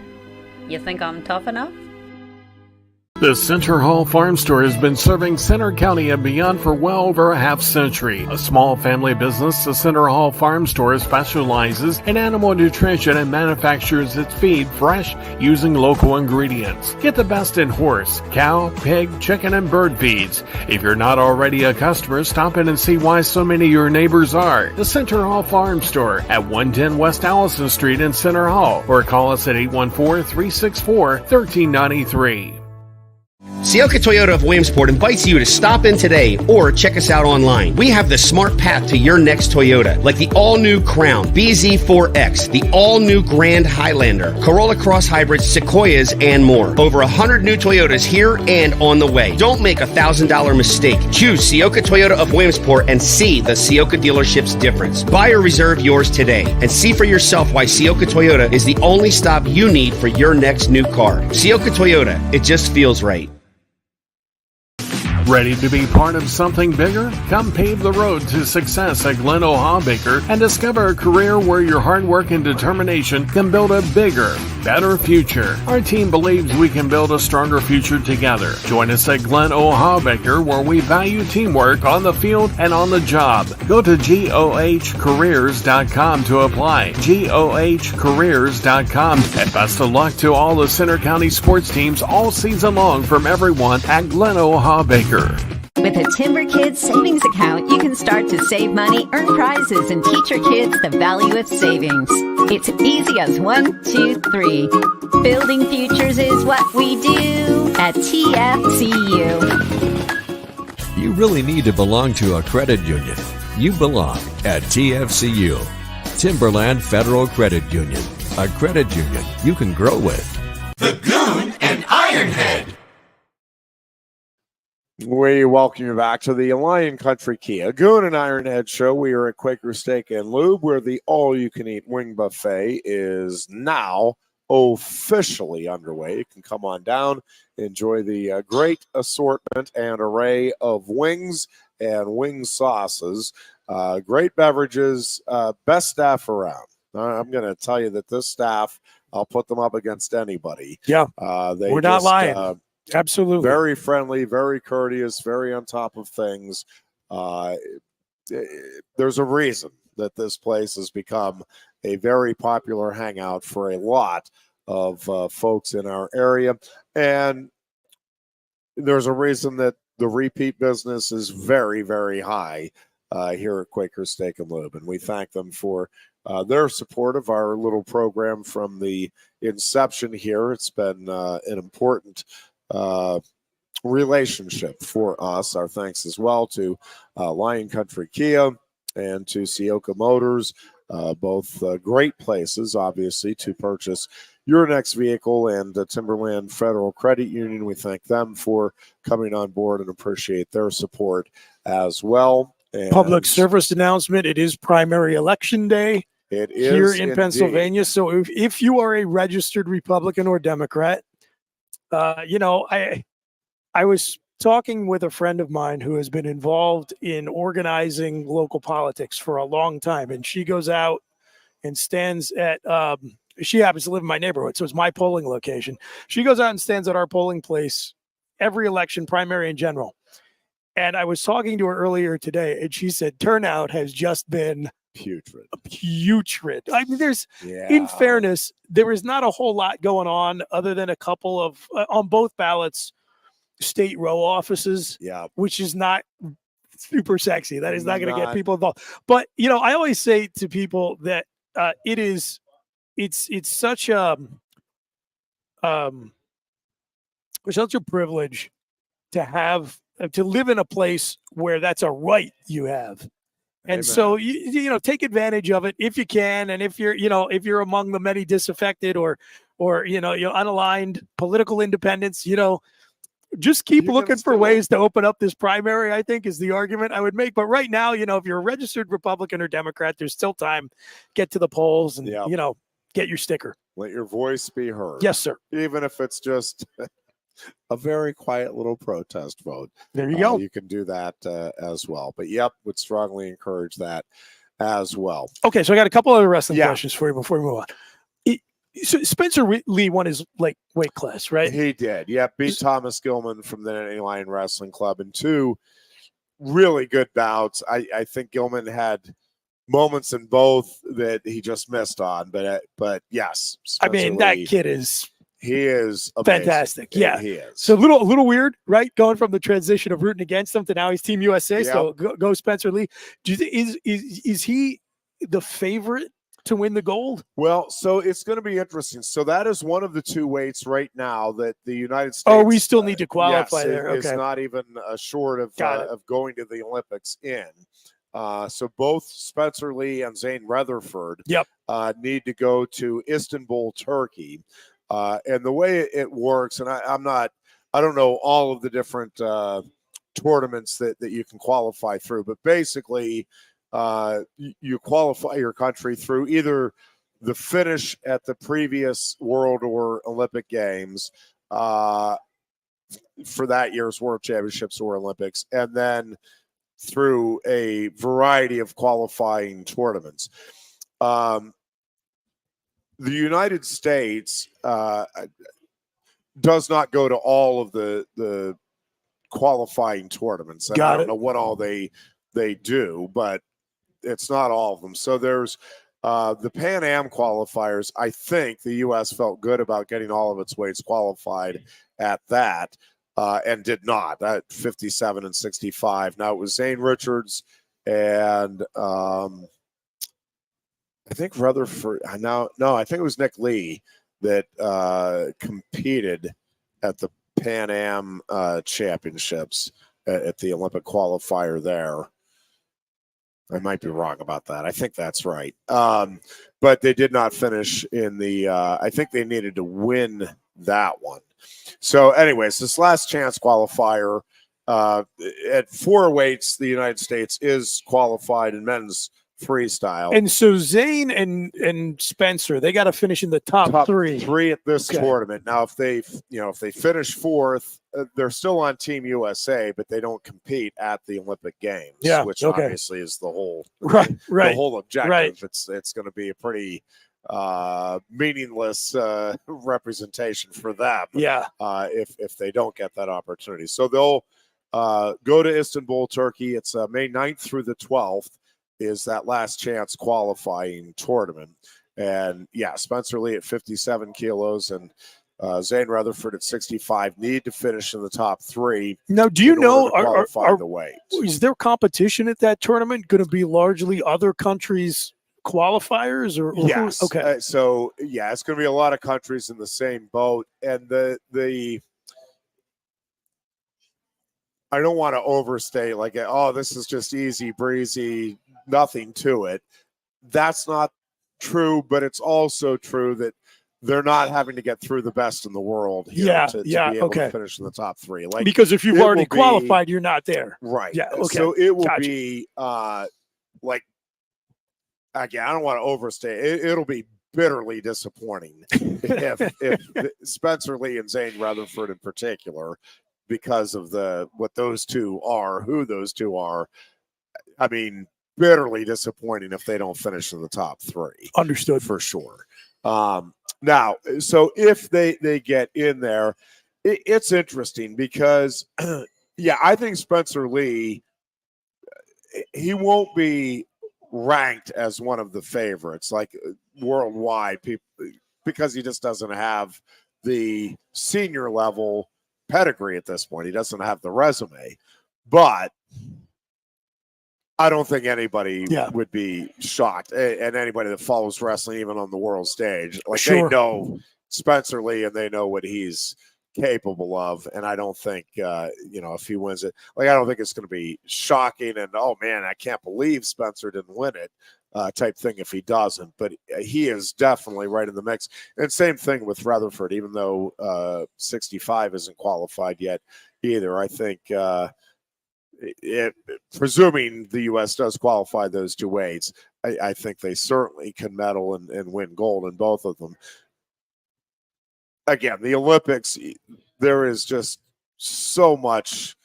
You think I'm tough enough? The Center Hall Farm Store has been serving Center County and beyond for well over a half century. A small family business, the Center Hall Farm Store specializes in animal nutrition and manufactures its feed fresh using local ingredients. Get the best in horse, cow, pig, chicken, and bird feeds. If you're not already a customer, stop in and see why so many of your neighbors are. The Center Hall Farm Store at 110 West Allison Street in Center Hall, or call us at 814-364-1393. Sioka Toyota of Williamsport invites you to stop in today or check us out online. We have the smart path to your next Toyota, like the all-new Crown, BZ4X, the all-new Grand Highlander, Corolla Cross Hybrids, Sequoias, and more. Over 100 new Toyotas here and on the way. Don't make a $1,000 mistake. Choose Sioka Toyota of Williamsport and see the Sioka dealership's difference. Buy or reserve yours today and see for yourself why Sioka Toyota is the only stop you need for your next new car. Sioka Toyota, it just feels right. Ready to be part of something bigger? Come pave the road to success at Glen Baker and discover a career where your hard work and determination can build a bigger, better future. Our team believes we can build a stronger future together. Join us at Glen Baker, where we value teamwork on the field and on the job. Go to GOHcareers.com to apply. GOHcareers.com. And best of luck to all the Center County sports teams all season long from everyone at Glen Baker. With a Timber Kids savings account, you can start to save money, earn prizes, and teach your kids the value of savings. It's easy as 1, 2, 3. Building futures is what we do at TFCU. You really need to belong to a credit union. You belong at TFCU, Timberland Federal Credit Union, a credit union you can grow with. The Goon and Ironhead. We welcome you back to the Lion Country Kia Goon and Ironhead show. We are at Quaker Steak and Lube, where the all-you-can-eat wing buffet is now officially underway. You can come on down, enjoy the great assortment and array of wings and wing sauces, great beverages, best staff around. I'm going to tell you that this staff, I'll put them up against anybody. Yeah, we're not lying. Absolutely. Very friendly, very courteous, very on top of things. There's a reason that this place has become a very popular hangout for a lot of folks in our area. And there's a reason that the repeat business is very, very high here at Quaker Steak and Lube. And we thank them for their support of our little program from the inception here. It's been an important relationship for us. Our thanks as well to Lion Country Kia and to Sioka Motors, both great places, obviously, to purchase your next vehicle, and Timberland Federal Credit Union. We thank them for coming on board and appreciate their support as well. And public service announcement. It is primary election day it is here in indeed. Pennsylvania. So if you are a registered Republican or Democrat, I was talking with a friend of mine who has been involved in organizing local politics for a long time. And she goes out and stands at, she happens to live in my neighborhood, so it's my polling location. She goes out and stands at our polling place every election, primary in general. And I was talking to her earlier today, and she said turnout has just been putrid. I mean, in fairness, there is not a whole lot going on other than a couple of, on both ballots, state row offices, which is not super sexy. That is not going to get people involved. But, I always say to people that it's such a privilege to live in a place where that's a right you have. And Amen. So take advantage of it if you can, and if you're among the many disaffected or unaligned political independents, just keep looking for ways to open up this primary, I think, is the argument I would make. But right now, if you're a registered Republican or Democrat, there's still time. Get to the polls and, get your sticker. Let your voice be heard. Yes, sir. Even if it's just a very quiet little protest vote. There you go. You can do that as well. But, would strongly encourage that as well. Okay, so I got a couple other wrestling questions for you before we move on. So Spencer Lee won his weight class, right? He did. Beat Thomas Gilman from the Dandelion Wrestling Club in 2 really good bouts. I think Gilman had moments in both that he just missed on, but yes, Spencer Lee, that kid is amazing. Fantastic. Yeah, he is. So a little weird, right? Going from the transition of rooting against him to now he's Team USA. Yep. So go Spencer Lee. Do you think is he the favorite to win the gold? Well, so it's going to be interesting. So that is one of the 2 weights right now that the United States. Oh, we still need to qualify there. Okay. It's not even short of going to the Olympics in. So both Spencer Lee and Zane Rutherford need to go to Istanbul, Turkey. And the way it works, and I don't know all of the different tournaments that you can qualify through, but basically you qualify your country through either the finish at the previous World or Olympic Games for that year's World Championships or Olympics, and then through a variety of qualifying tournaments. The United States does not go to all of the qualifying tournaments. I don't know what all they do, but it's not all of them. So there's the Pan Am qualifiers. I think the U.S. felt good about getting all of its weights qualified at that. And did not at 57 and 65. Now it was Zane Richards and I think Rutherford. I think it was Nick Lee that competed at the Pan Am championships at the Olympic qualifier there. I might be wrong about that. I think that's right. But they did not finish in the. I think they needed to win that one. So anyways, this last chance qualifier at 4 weights, the United States is qualified in men's freestyle. And so Zane and Spencer, they got to finish in the top 3. 3 at this tournament. Now, if they finish 4th, they're still on Team USA, but they don't compete at the Olympic Games, which obviously is the whole the whole objective. Right. It's going to be a pretty meaningless representation for them. If they don't get that opportunity. So they'll go to Istanbul, Turkey. It's May 9th through the 12th is that last chance qualifying tournament. And yeah, Spencer Lee at 57 kilos and Zane Rutherford at 65 need to finish in the top 3. Now, do you know, the weight. Is there competition at that tournament going to be largely other countries' qualifiers? Or yes. Okay. So yeah, it's going to be a lot of countries in the same boat. And the I don't want to overstate like, oh, this is just easy breezy, nothing to it. That's not true, but it's also true that they're not having to get through the best in the world here to be able to finish in the top 3. Like, because if you've already qualified, you're not there. Right. Yeah. Okay. So it will be like, again, I don't want to overstate. It'll be bitterly disappointing if Spencer Lee and Zane Rutherford in particular, because of what those two are, who those two are. I mean, bitterly disappointing if they don't finish in the top 3. Understood. For sure. Now, so if they get in there, it's interesting because, yeah, I think Spencer Lee, he won't be ranked as one of the favorites, like worldwide, people, because he just doesn't have the senior level pedigree at this point. He doesn't have the resume, but I don't think anybody would be shocked, and anybody that follows wrestling, even on the world stage, like they know Spencer Lee and they know what he's capable of. And I don't think, if he wins it, like, I don't think it's going to be shocking and, oh man, I can't believe Spencer didn't win it type thing if he doesn't. But he is definitely right in the mix. And same thing with Rutherford, even though 65 isn't qualified yet either. I think, presuming the U.S. does qualify those 2 weights, I think they certainly can medal and win gold in both of them. Again, the Olympics, there is just so much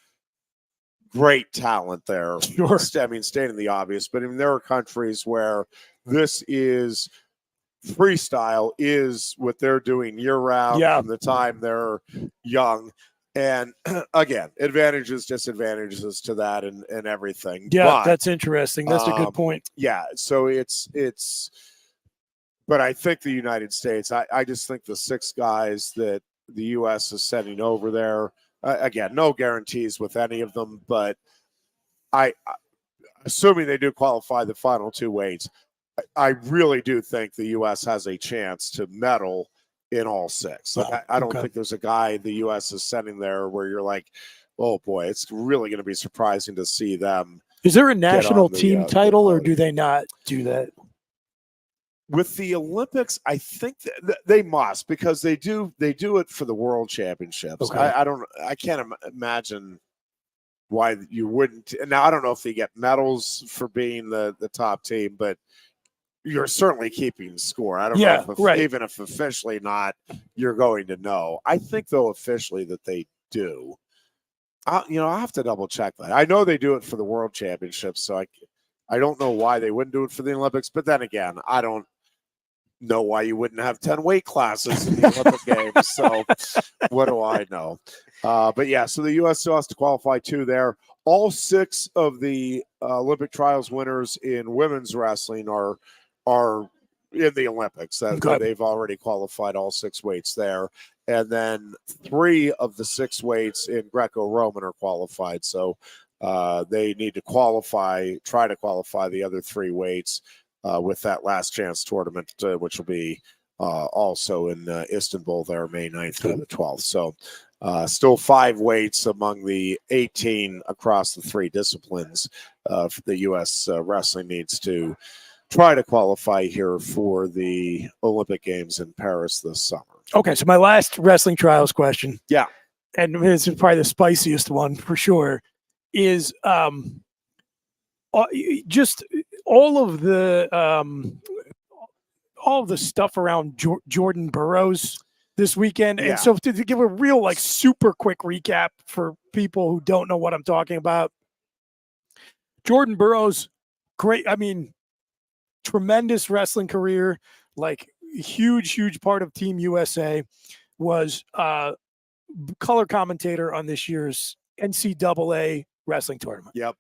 great talent there. Sure. I mean, stating the obvious, but I mean, there are countries where this is freestyle is what they're doing year round from the time they're young. And again, advantages, disadvantages to that and everything. Yeah, but, that's interesting. That's a good point. Yeah, so but I think the United States, I just think the 6 guys that the U.S. is sending over there, again, no guarantees with any of them, but assuming they do qualify the final 2 weights, I really do think the U.S. has a chance to medal in all 6. Like, I don't think there's a guy the U.S. is sending there where you're like, oh boy, it's really going to be surprising to see them. Is there a national team title, or do they not do that? With the Olympics, I think they must, because they do it for the World Championships. Okay. I can't imagine why you wouldn't. Now, I don't know if they get medals for being the top team, but you're certainly keeping score. I don't know if even if officially not, you're going to know. I think, though, officially that they do. I'll have to double check that. I know they do it for the World Championships, so I don't know why they wouldn't do it for the Olympics. But then again, I don't know why you wouldn't have 10 weight classes in the Olympic Games. So what do I know? But yeah, so the U.S. still has to qualify 2 there. All 6 of the Olympic trials winners in women's wrestling are in the Olympics. They've already qualified all 6 weights there. And then 3 of the 6 weights in Greco-Roman are qualified. So they need to try to qualify the other 3 weights with that last chance tournament, which will be also in Istanbul there, May 9th through the 12th. So still 5 weights among the 18 across the 3 disciplines the U.S. wrestling needs to try to qualify here for the Olympic Games in Paris this summer. Okay, so my last wrestling trials question. Yeah. And this is probably the spiciest one for sure, is just all of the stuff around Jordan Burroughs this weekend. Yeah. And so to give a real super quick recap for people who don't know what I'm talking about, Jordan Burroughs, great. I mean, tremendous wrestling career, huge part of Team USA, was color commentator on this year's NCAA wrestling tournament. Yep.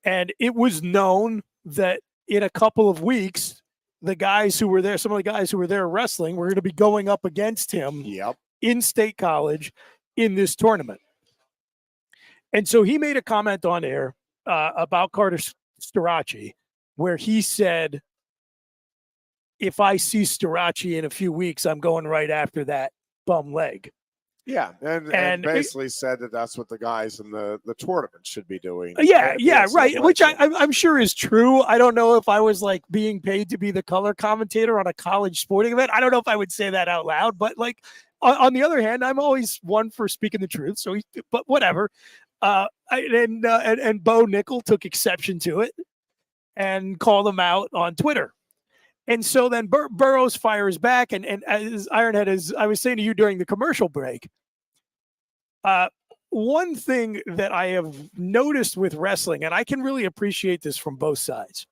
And it was known that in a couple of weeks, the guys who were there, some of the guys who were there wrestling, were going to be going up against him in State College in this tournament. And so he made a comment on air about Carter Starachi, where he said, if I see Starachi in a few weeks, I'm going right after that bum leg. Yeah, and basically said that that's what the guys in the tournament should be doing. Yeah, right. Which I'm sure is true. I don't know if I was like being paid to be the color commentator on a college sporting event. I don't know if I would say that out loud. But like on the other hand, I'm always one for speaking the truth. So, but whatever. And Bo Nickel took exception to it and called him out on Twitter. And so then Burroughs fires back, and as Ironhead, as I was saying to you during the commercial break, one thing that I have noticed with wrestling, and I can really appreciate this from both sides,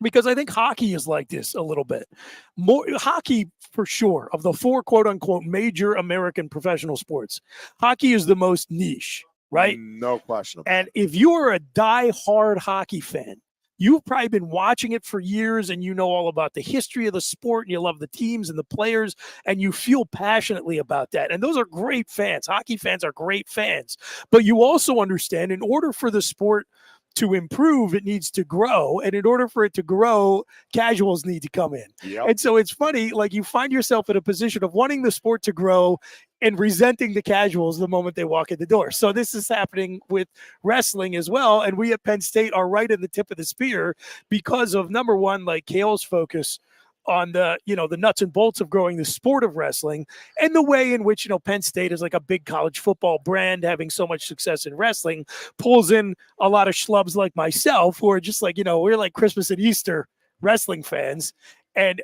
because I think hockey is like this a little bit. More hockey, for sure, of the four quote-unquote major American professional sports, hockey is the most niche, right? No question. And if you're a die-hard hockey fan, you've probably been watching it for years, and you know all about the history of the sport, and you love the teams and the players, and you feel passionately about that. And those are great fans. Hockey fans are great fans. But you also understand, in order for the sport to improve, it needs to grow. And in order for it to grow, casuals need to come in. And so it's funny, like you find yourself in a position of wanting the sport to grow and resenting the casuals the moment they walk in the door. So this is happening with wrestling as well. And we at Penn State are right at the tip of the spear because of, number one, like Cale's focus on the, the nuts and bolts of growing the sport of wrestling, and the way in which, Penn State is like a big college football brand, having so much success in wrestling, pulls in a lot of schlubs like myself who are just like, we're like Christmas and Easter wrestling fans. And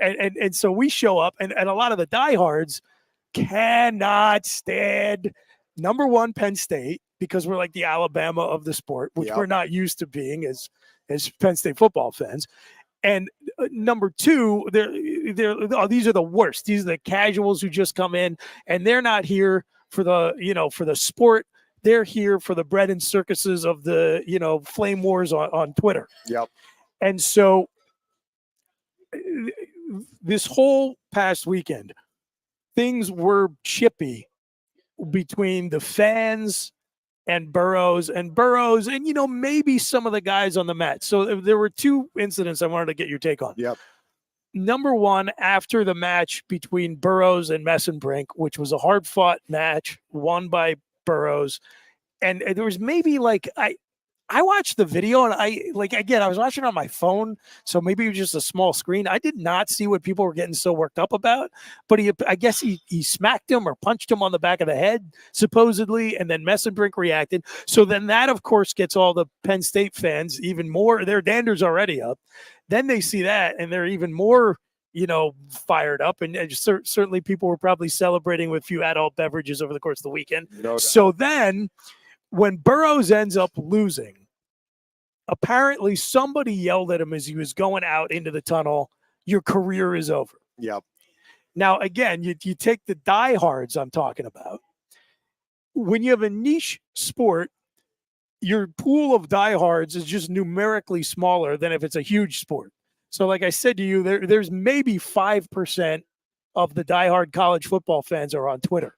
so we show up, and a lot of the diehards cannot stand, number one, Penn State, because we're like the Alabama of the sport, which we're not used to being as Penn State football fans. And number two, these are the worst. These are the casuals who just come in, and they're not here for the sport. They're here for the bread and circuses of the, flame wars on Twitter. And so this whole past weekend, things were chippy between the fans and Burroughs, and maybe some of the guys on the mat. So there were two incidents I wanted to get your take on. Number one, after the match between Burroughs and Messenbrink, which was a hard-fought match, won by Burroughs, and there was maybe like I watched the video, and I was watching on my phone, so maybe it was just a small screen. I did not see what people were getting so worked up about, but I guess he smacked him or punched him on the back of the head, supposedly, and then Messenbrink reacted. So then that, of course, gets all the Penn State fans even more. Their dander's already up. Then they see that, and they're even more, fired up. And certainly people were probably celebrating with a few adult beverages over the course of the weekend. So then, when Burroughs ends up losing, apparently somebody yelled at him as he was going out into the tunnel, "Your career is over." Now, again, you take the diehards I'm talking about. When you have a niche sport, your pool of diehards is just numerically smaller than if it's a huge sport. So like I said to you, there's maybe 5% of the diehard college football fans are on Twitter.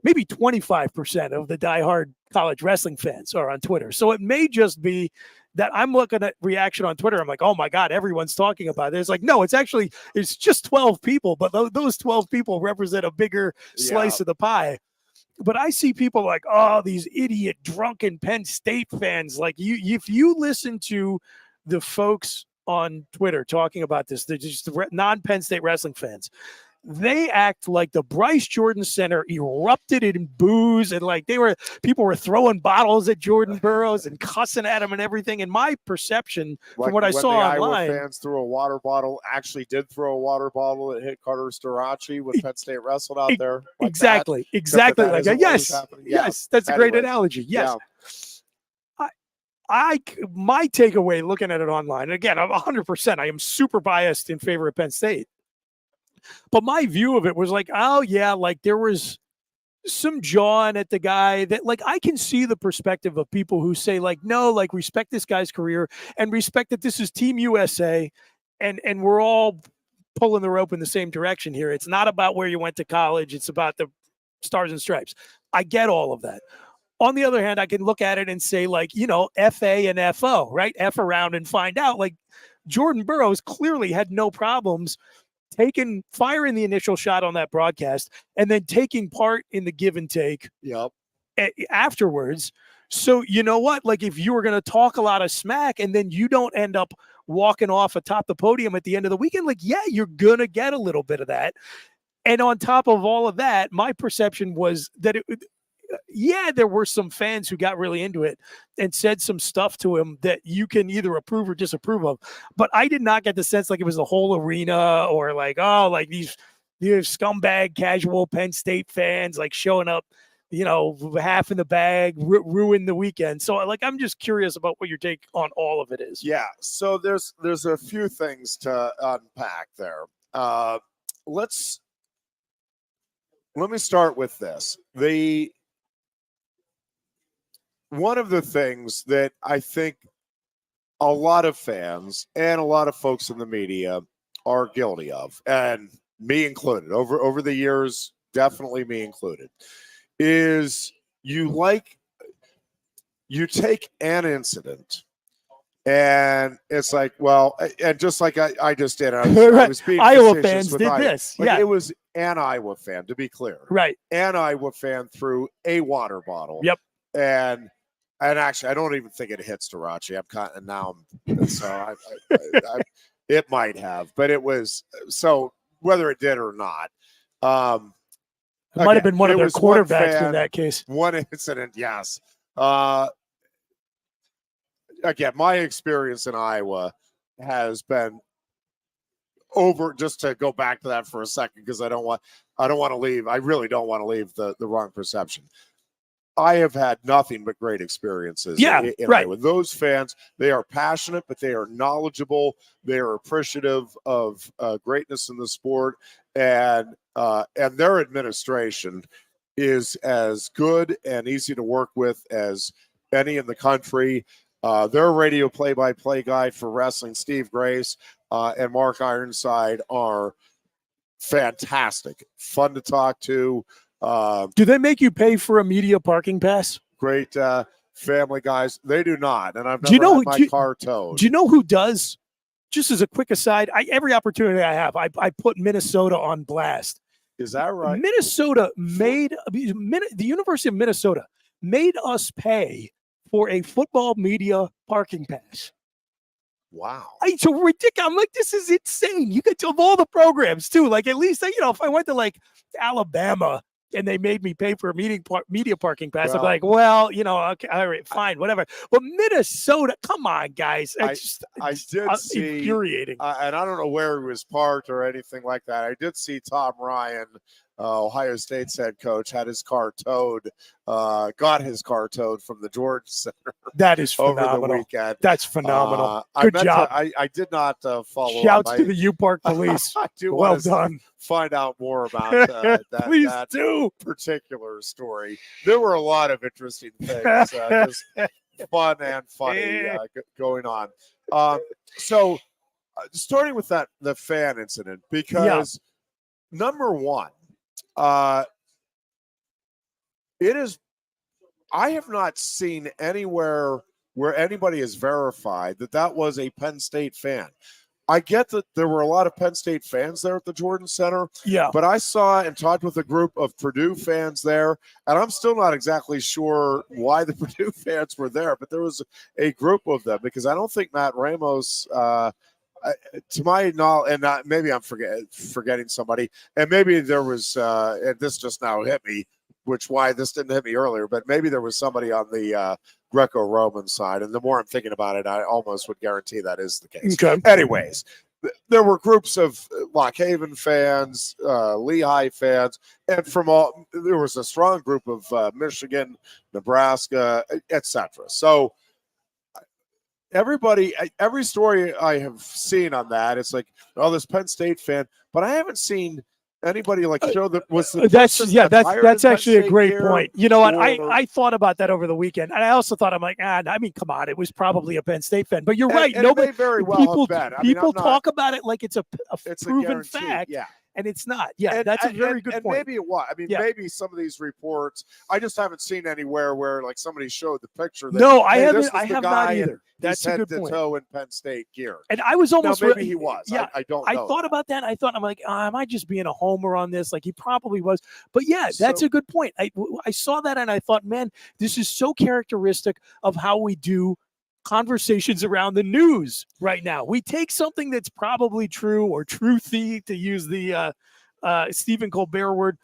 Maybe 25% of the diehard college wrestling fans are on Twitter. So it may just be that I'm looking at reaction on Twitter. I'm like, oh my God, everyone's talking about it. It's like, no, it's just 12 people, but those 12 people represent a bigger slice of the pie. But I see people like, oh, these idiot drunken Penn State fans. Like if you listen to the folks on Twitter talking about this, they're just non-Penn State wrestling fans. They act like the Bryce Jordan Center erupted in booze, and like people were throwing bottles at Jordan Burroughs and cussing at him and everything. And my perception, from what I saw online, Iowa fans threw a water bottle. Actually, did throw a water bottle that hit Carter Starachi when Penn State wrestled out there. Like exactly. Like that. Yes, that's a great analogy. Yes. My takeaway looking at it online, again, I'm 100%. I am super biased in favor of Penn State. But my view of it was like, oh, yeah, like there was some jawing at the guy that, like, I can see the perspective of people who say, like, no, like, respect this guy's career and respect that this is Team USA and we're all pulling the rope in the same direction here. It's not about where you went to college. It's about the stars and stripes. I get all of that. On the other hand, I can look at it and say, like, FA and FO, right? F around and find out. Like, Jordan Burroughs clearly had no problems firing the initial shot on that broadcast and then taking part in the give and take afterwards. So you know what? Like, if you were going to talk a lot of smack and then you don't end up walking off atop the podium at the end of the weekend, like, yeah, you're going to get a little bit of that. And on top of all of that, my perception was that there were some fans who got really into it and said some stuff to him that you can either approve or disapprove of. But I did not get the sense like it was the whole arena or like, oh, like these scumbag casual Penn State fans like showing up, half in the bag, ruin the weekend. So, like, I'm just curious about what your take on all of it is. Yeah. So there's a few things to unpack there. Let me start with this. One of the things that I think a lot of fans and a lot of folks in the media are guilty of, and me included, over the years, definitely me included, is you take an incident and it's like, well, and just like I just did, I was being Iowa fans did Iowa. this. Like, yeah, it was an Iowa fan, to be clear. Right. An Iowa fan threw a water bottle. Yep. And actually, I don't even think it hit Starachi. It might have, but it was, so whether it did or not. It might have been one of their quarterbacks in that case. One incident, yes. Again, my experience in Iowa has been over, just to go back to that for a second, because I don't want to leave. I really don't want to leave the wrong perception. I have had nothing but great experiences. In right. Iowa. Those fans, they are passionate, but they are knowledgeable. They are appreciative of greatness in the sport, and their administration is as good and easy to work with as any in the country. Their radio play-by-play guy for wrestling, Steve Grace, and Mark Ironside, are fantastic, fun to talk to. Do they make you pay for a media parking pass? Great family guys. They do not, and I've never had my car towed. Do you know who does? Just as a quick aside, every opportunity I have, I put Minnesota on blast. Is that right? Minnesota the University of Minnesota made us pay for a football media parking pass. Wow. It's so ridiculous. I'm like, this is insane. You get to of all the programs too. Like, at least, if I went to like Alabama and they made me pay for a media parking pass, I'm like, well, okay, all right, fine, whatever. But Minnesota, come on, guys. I did see, infuriating. And I don't know where he was parked or anything like that. I did see Tom Ryan, Ohio State's head coach, had his car towed, got his car towed from the George Center. That is phenomenal. Over the weekend. That's phenomenal. Good job. I did not follow Shouts to the U-Park police. I do well done. Find out more about that particular story. There were a lot of interesting things, just fun and funny going on. So starting with the fan incident, because number one, it is, I have not seen anywhere where anybody has verified that was a Penn State fan. I get that there were a lot of Penn State fans there at the Jordan Center. Yeah. But I saw and talked with a group of Purdue fans there, and I'm still not exactly sure why the Purdue fans were there, but there was a group of them, because I don't think Matt Ramos, to my knowledge, and maybe I'm forgetting somebody, and maybe there was, and this just now hit me, why this didn't hit me earlier, but maybe there was somebody on the Greco-Roman side, and the more I'm thinking about it, I almost would guarantee that is the case. Okay. Anyways, there were groups of Lock Haven fans, Lehigh fans, and there was a strong group of Michigan, Nebraska, etc. So every story I have seen on that, it's like, this Penn State fan, but I haven't seen anybody like show that was the that's person yeah, attired in that's Penn actually a State great gear point. You know what? or- I thought about that over the weekend, and I also thought, I'm like, I mean, come on, it was probably a Penn State fan. But you're right. And Nobody, may very well people, have been. I mean, people I'm not- talk about it like it's a it's a proven guarantee, fact, yeah. and it's not. Yeah, And- that's a very good and point. maybe it was. I mean, Yeah. maybe some of these reports. I just haven't seen anywhere where like somebody showed the picture. That, No, I hey, haven't. this was I the have guy not and either. That's he's a head good to point. toe in Penn State gear. And I was almost now, maybe he was. Yeah, I don't know. I thought about that. I thought, I'm like, am I just being a homer on this? Like he probably was. But yeah, that's So- a good point. I saw that and I thought, man, this is so characteristic of how we do conversations around the news right now. We take something that's probably true or truthy, to use the Stephen Colbert word.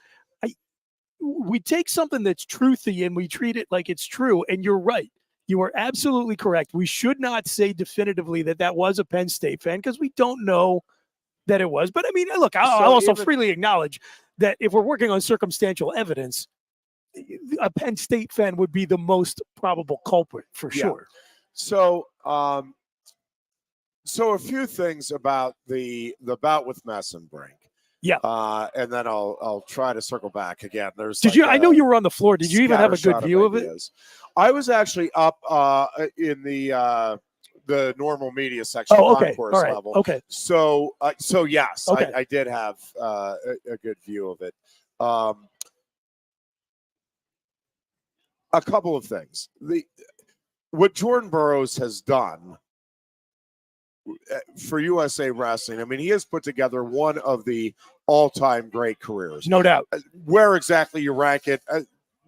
We take something that's truthy and we treat it like it's true. And you're right. You are absolutely correct. We should not say definitively that was a Penn State fan because we don't know that it was. But I mean, look, I'll also freely acknowledge that if we're working on circumstantial evidence, a Penn State fan would be the most probable culprit for sure. So, so a few things about the bout with Messenbrink. Yeah. And then I'll try to circle back again. There's Did you? I know you were on the floor. Did you even have a good scattershot view of it? ideas. I was actually up in the normal media section, Oh, okay. concourse All right. level. Okay. So yes, Okay. I did have a good view of it. A couple of things. What Jordan Burroughs has done for USA Wrestling, I mean, he has put together one of the all-time great careers. No doubt. Where exactly you rank it,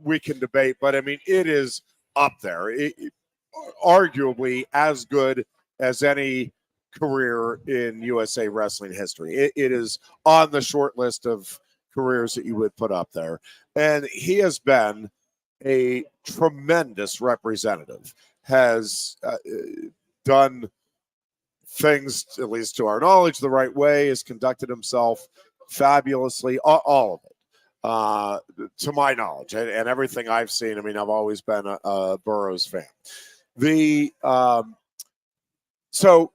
we can debate, but I mean, it is up there. Arguably as good as any career in USA Wrestling history. It is on the short list of careers that you would put up there. And he has been a tremendous representative, has done things, at least to our knowledge, the right way, has conducted himself fabulously, all of it, to my knowledge, and everything I've seen. I mean, I've always been a Burroughs fan. So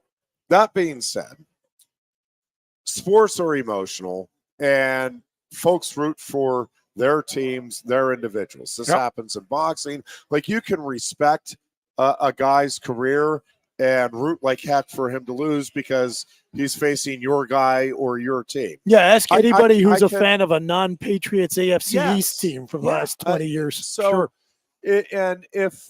that being said, sports are emotional, and folks root for their teams, their individuals. This happens in boxing. Like, you can respect a guy's career and root like heck for him to lose because he's facing your guy or your team. Yeah, ask anybody who's a can- fan of a non-Patriots AFC Yes. East team for the Yeah. last 20 years. So, Sure. and if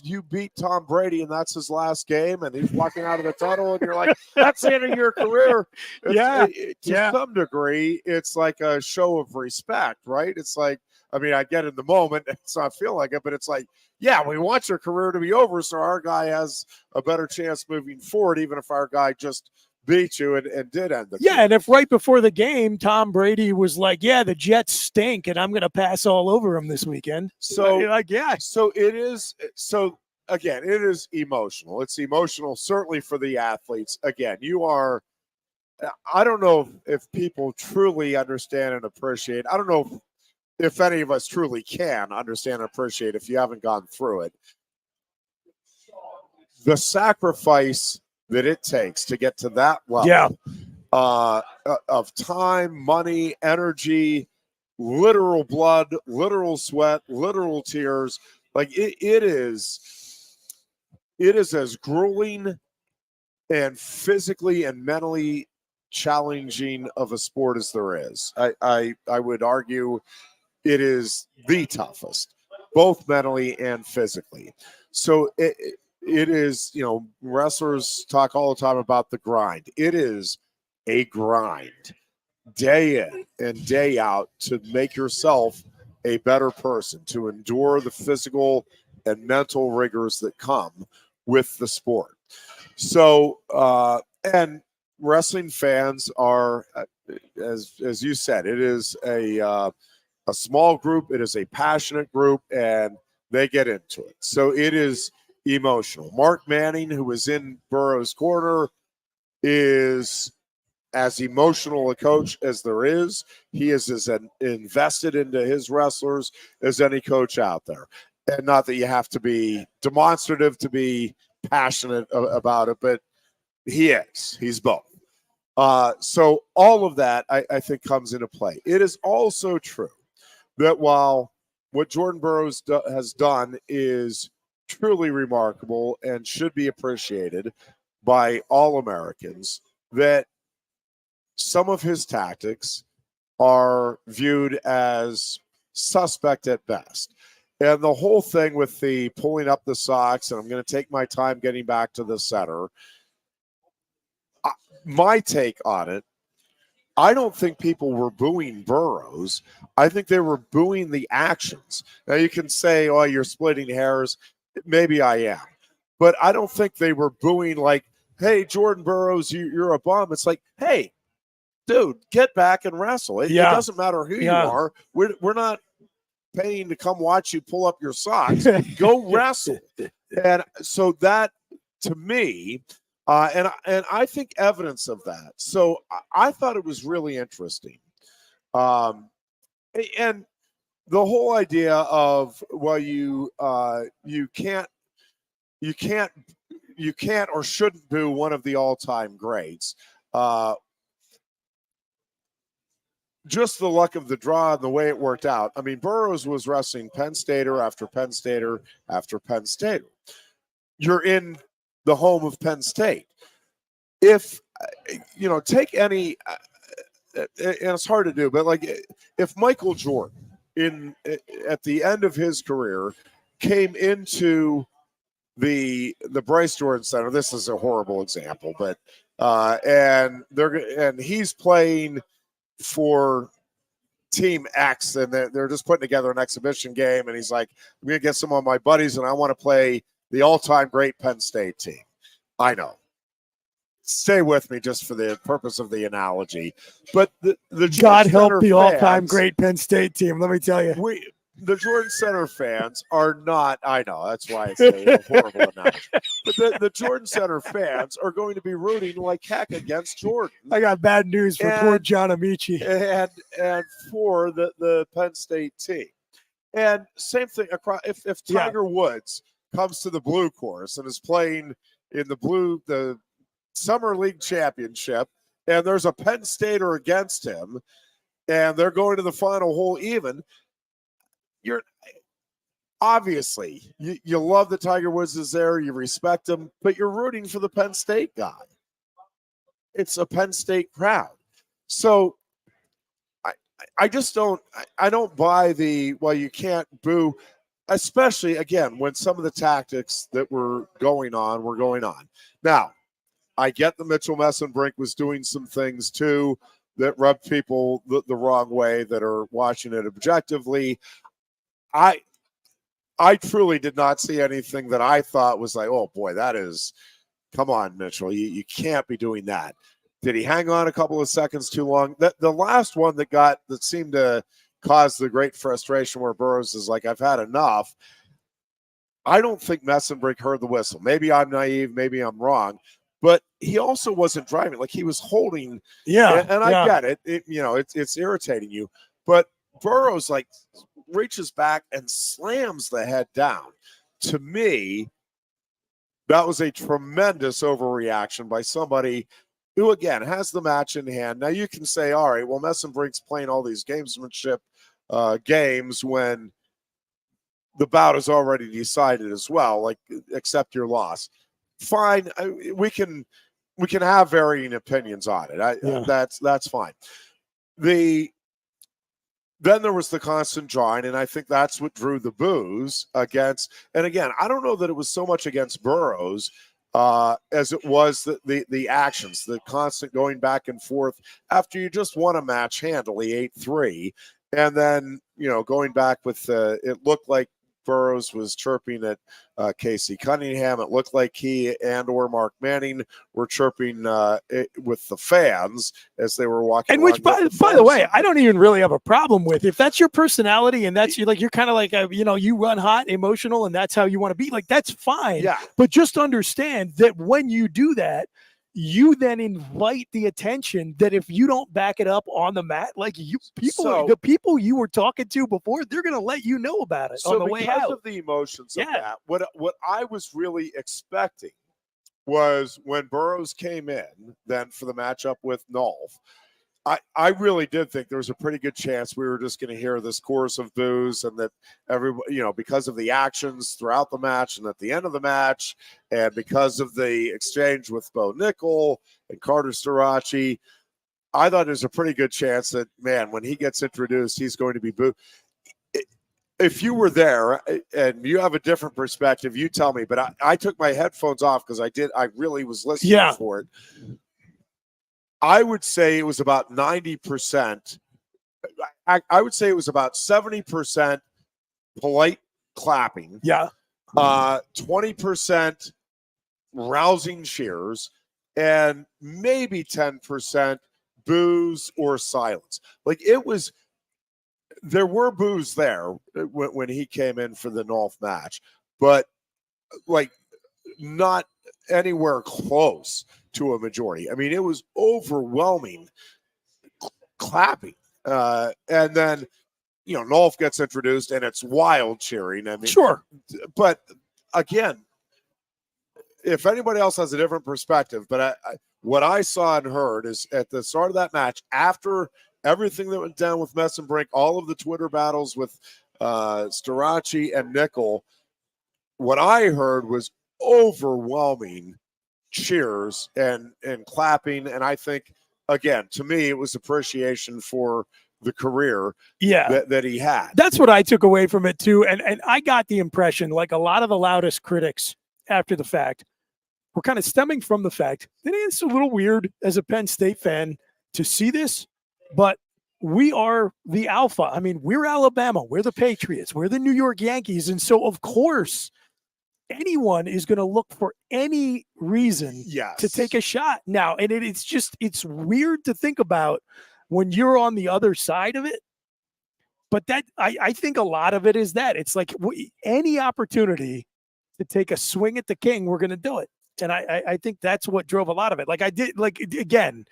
you beat Tom Brady and that's his last game and he's walking out of the tunnel and you're like, that's the end of your career. To some degree, it's like a show of respect, right? It's like, I mean, I get in the moment, it's not feel like it, but it's like, yeah, we want your career to be over so our guy has a better chance moving forward, even if our guy just beat you and did end the Yeah, and if right before the game, Tom Brady was like, yeah, the Jets stink, and I'm going to pass all over them this weekend. So, you're like, yeah. So it is. So again, it is emotional. It's emotional, certainly for the athletes. Again, I don't know if people truly understand and appreciate. I don't know if any of us truly can understand and appreciate if you haven't gone through it. The sacrifice that it takes to get to that level of time, money, energy, literal blood, literal sweat, literal tears. Like it is as grueling and physically and mentally challenging of a sport as there is. I would argue it is the toughest, both mentally and physically. So it is, wrestlers talk all the time about the grind. It is a grind day in and day out to make yourself a better person, to endure the physical and mental rigors that come with the sport. So, and wrestling fans are, as you said, it is a small group. It is a passionate group, and they get into it. So it is emotional. Mark Manning, who was in Burroughs' corner, is as emotional a coach as there is. He is as invested into his wrestlers as any coach out there. And not that you have to be demonstrative to be passionate about it, but he is. He's both. So all of that, I think, comes into play. It is also true that while what Jordan Burroughs has done is truly remarkable and should be appreciated by all Americans, that some of his tactics are viewed as suspect at best. And the whole thing with the pulling up the socks, and I'm going to take my time getting back to the center. My take on it, I don't think people were booing Burroughs. I think they were booing the actions. Now, you can say, oh, you're splitting hairs. Maybe I am. But I don't think they were booing like, hey, Jordan Burroughs, you're a bum. It's like, hey, dude, get back and wrestle. It doesn't matter who you are. We're not paying to come watch you pull up your socks. Go wrestle. And so that, to me, and I think evidence of that. So I thought it was really interesting. And the whole idea of, well, you can't or shouldn't boo one of the all-time greats. Just the luck of the draw and the way it worked out. I mean, Burroughs was wrestling Penn Stater after Penn Stater after Penn Stater. You're in the home of Penn State. If, take any, and it's hard to do, but like if Michael Jordan at the end of his career came into the Bryce Jordan Center, this is a horrible example, but and he's playing for Team X, and they're just putting together an exhibition game, and he's like, I'm going to get some of my buddies, and I want to play the all-time great Penn State team. I know. Stay with me just for the purpose of the analogy. But the God help the all-time great Penn State team, let me tell you. The Jordan Center fans are not, I know, that's why it's a horrible analogy. But the Jordan Center fans are going to be rooting like heck against Jordan. I got bad news for poor John Amici. And for the Penn State team. And same thing, if Tiger Woods comes to the blue course and is playing in the Summer League Championship, and there's a Penn Stater against him, and they're going to the final hole even, you're obviously you love that Tiger Woods is there, you respect him, but you're rooting for the Penn State guy. It's a Penn State crowd. So I just don't buy you can't boo, especially again when some of the tactics that were going on. Now, I get that Mitchell Messenbrink was doing some things too that rubbed people the wrong way that are watching it objectively. I truly did not see anything that I thought was like, oh boy, come on, Mitchell, you can't be doing that. Did he hang on a couple of seconds too long? The last one that seemed to cause the great frustration where Burroughs is like, I've had enough. I don't think Messenbrink heard the whistle. Maybe I'm naive, maybe I'm wrong, but he also wasn't driving. Like he was holding. Yeah. And I get it. It's irritating you, but Burroughs reaches back and slams the head down. To me, that was a tremendous overreaction by somebody who, again, has the match in hand. Now, you can say, all right, well, Messenbrink's playing all these gamesmanship games when the bout is already decided as well, like accept your loss. Fine. We can have varying opinions on it. That's fine. Then there was the constant jawing, and I think that's what drew the boos against. And again, I don't know that it was so much against Burroughs as it was the actions, the constant going back and forth after you just won a match handily 8-3. And then, going back with it looked like Burroughs was chirping at Casey Cunningham. It looked like he or Mark Manning were chirping with the fans as they were walking. And which, by the way, I don't even really have a problem with. If that's your personality and that's you're kind of like, you run hot, emotional, and that's how you want to be, like, that's fine. Yeah. But just understand that when you do that, you then invite the attention that if you don't back it up on the mat, like the people you were talking to before, they're going to let you know about it on the way out. Because of the emotions of that, what I was really expecting was when Burroughs came in then for the matchup with Nolf. I really did think there was a pretty good chance we were just going to hear this chorus of boos, and that everybody, because of the actions throughout the match and at the end of the match, and because of the exchange with Bo Nickel and Carter Starachi, I thought there's a pretty good chance that, man, when he gets introduced, he's going to be booed. If you were there and you have a different perspective, you tell me. But I took my headphones off because I really was listening for it. I would say it was about 90%. I would say it was about 70% polite clapping. Yeah. 20% rousing cheers, and maybe 10% boos or silence. Like, there were boos there when he came in for the Nolf match, but like not anywhere close to a majority. I mean, it was overwhelming clapping. And then, Nolf gets introduced and it's wild cheering. I mean, sure. But again, if anybody else has a different perspective, but what I saw and heard is at the start of that match, after everything that went down with Messenbrink, all of the Twitter battles with Starachi and Nickel, what I heard was overwhelming cheers and clapping. And I think, again, to me, it was appreciation for the career that he had. That's what I took away from it too. And I got the impression, like a lot of the loudest critics after the fact were kind of stemming from the fact that it's a little weird as a Penn State fan to see this, but we are the alpha. I mean, we're Alabama, we're the Patriots, we're the New York Yankees. And so, of course, anyone is going to look for any reason to take a shot now. And it's weird to think about when you're on the other side of it. But that I think a lot of it is that it's like any opportunity to take a swing at the king, we're going to do it. And I think that's what drove a lot of it. Like again,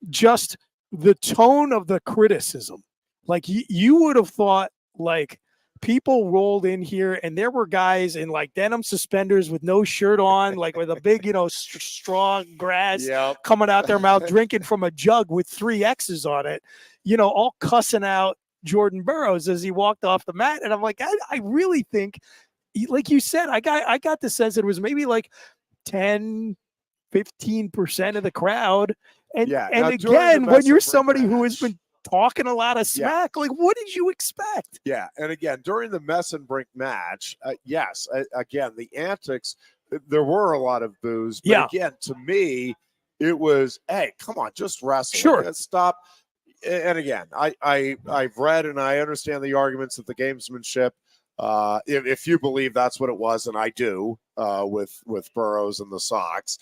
just the tone of the criticism. Like you would have thought like people rolled in here and there were guys in like denim suspenders with no shirt on, like with a big, straw grass coming out their mouth, drinking from a jug with 3 X's on it, all cussing out Jordan Burroughs as he walked off the mat. And I'm like, I really think, like you said, I got the sense it was maybe like 10, 15% of the crowd. And again, when you're somebody who has been talking a lot of smack, like what did you expect? Yeah. And again, during the Messenbrink match, again, the antics, there were a lot of boos. But again, to me, it was, hey, come on, just wrestle. Sure. Let's stop. And again, I've read and I understand the arguments that the gamesmanship, if you believe that's what it was, and I do, with Burroughs and the Sox.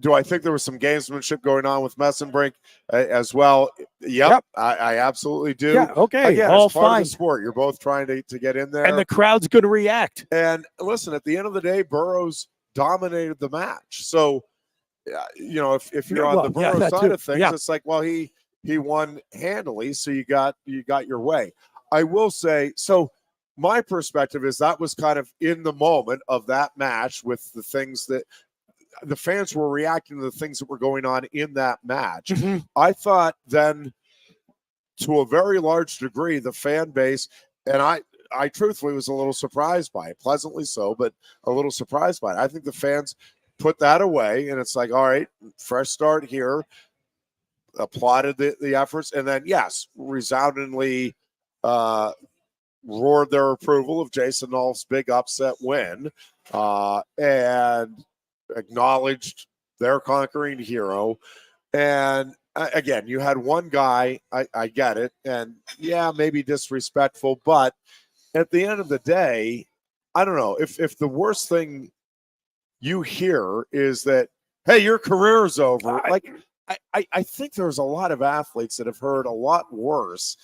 Do I think there was some gamesmanship going on with Messenbrink as well? Yep. I absolutely do. Yeah, okay, again, all it's part fine. of the sport. You're both trying to get in there. And the crowd's going to react. And listen, at the end of the day, Burroughs dominated the match. So, if you're on the Burroughs side of things, it's like, well, he won handily, so you got your way. I will say, so my perspective is that was kind of in the moment of that match with the things that the fans were reacting to, the things that were going on in that match. Mm-hmm. I thought then, to a very large degree, the fan base, and I truthfully was a little surprised by it, pleasantly so, but a little surprised by it. I think the fans put that away, and it's like, all right, fresh start here, applauded the efforts, and then, yes, resoundingly roared their approval of Jason Nolf's big upset win, and acknowledged their conquering hero. And again, you had one guy, I get it, and maybe disrespectful, but at the end of the day, I don't know, if the worst thing you hear is that, hey, your career's over, I think there's a lot of athletes that have heard a lot worse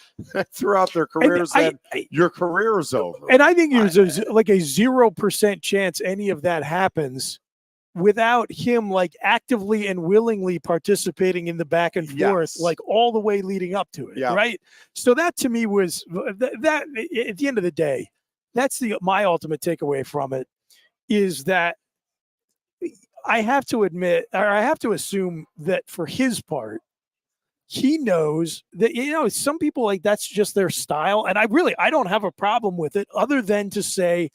throughout their careers than your career's over. And I think there's like a 0% chance any of that happens without him like actively and willingly participating in the back and forth, like all the way leading up to it. Right. So that to me was that at the end of the day, that's my ultimate takeaway from it is that I have to admit, or I have to assume that for his part, he knows that, some people, like, that's just their style. And I don't have a problem with it, other than to say,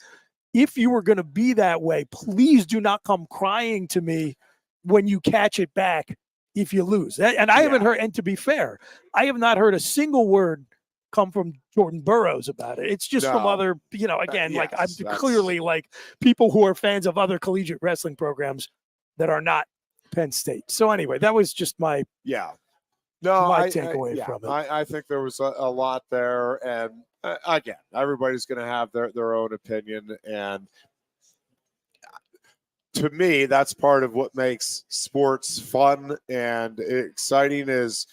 if you were going to be that way, please do not come crying to me when you catch it back if you lose. And I haven't heard, and to be fair, I have not heard a single word come from Jordan Burroughs about it. It's just from other, again, like, I'm clearly like people who are fans of other collegiate wrestling programs that are not Penn State. So anyway, that was just my takeaway from it. I think there was a lot there, and again, everybody's going to have their own opinion, and to me, that's part of what makes sports fun and exciting, is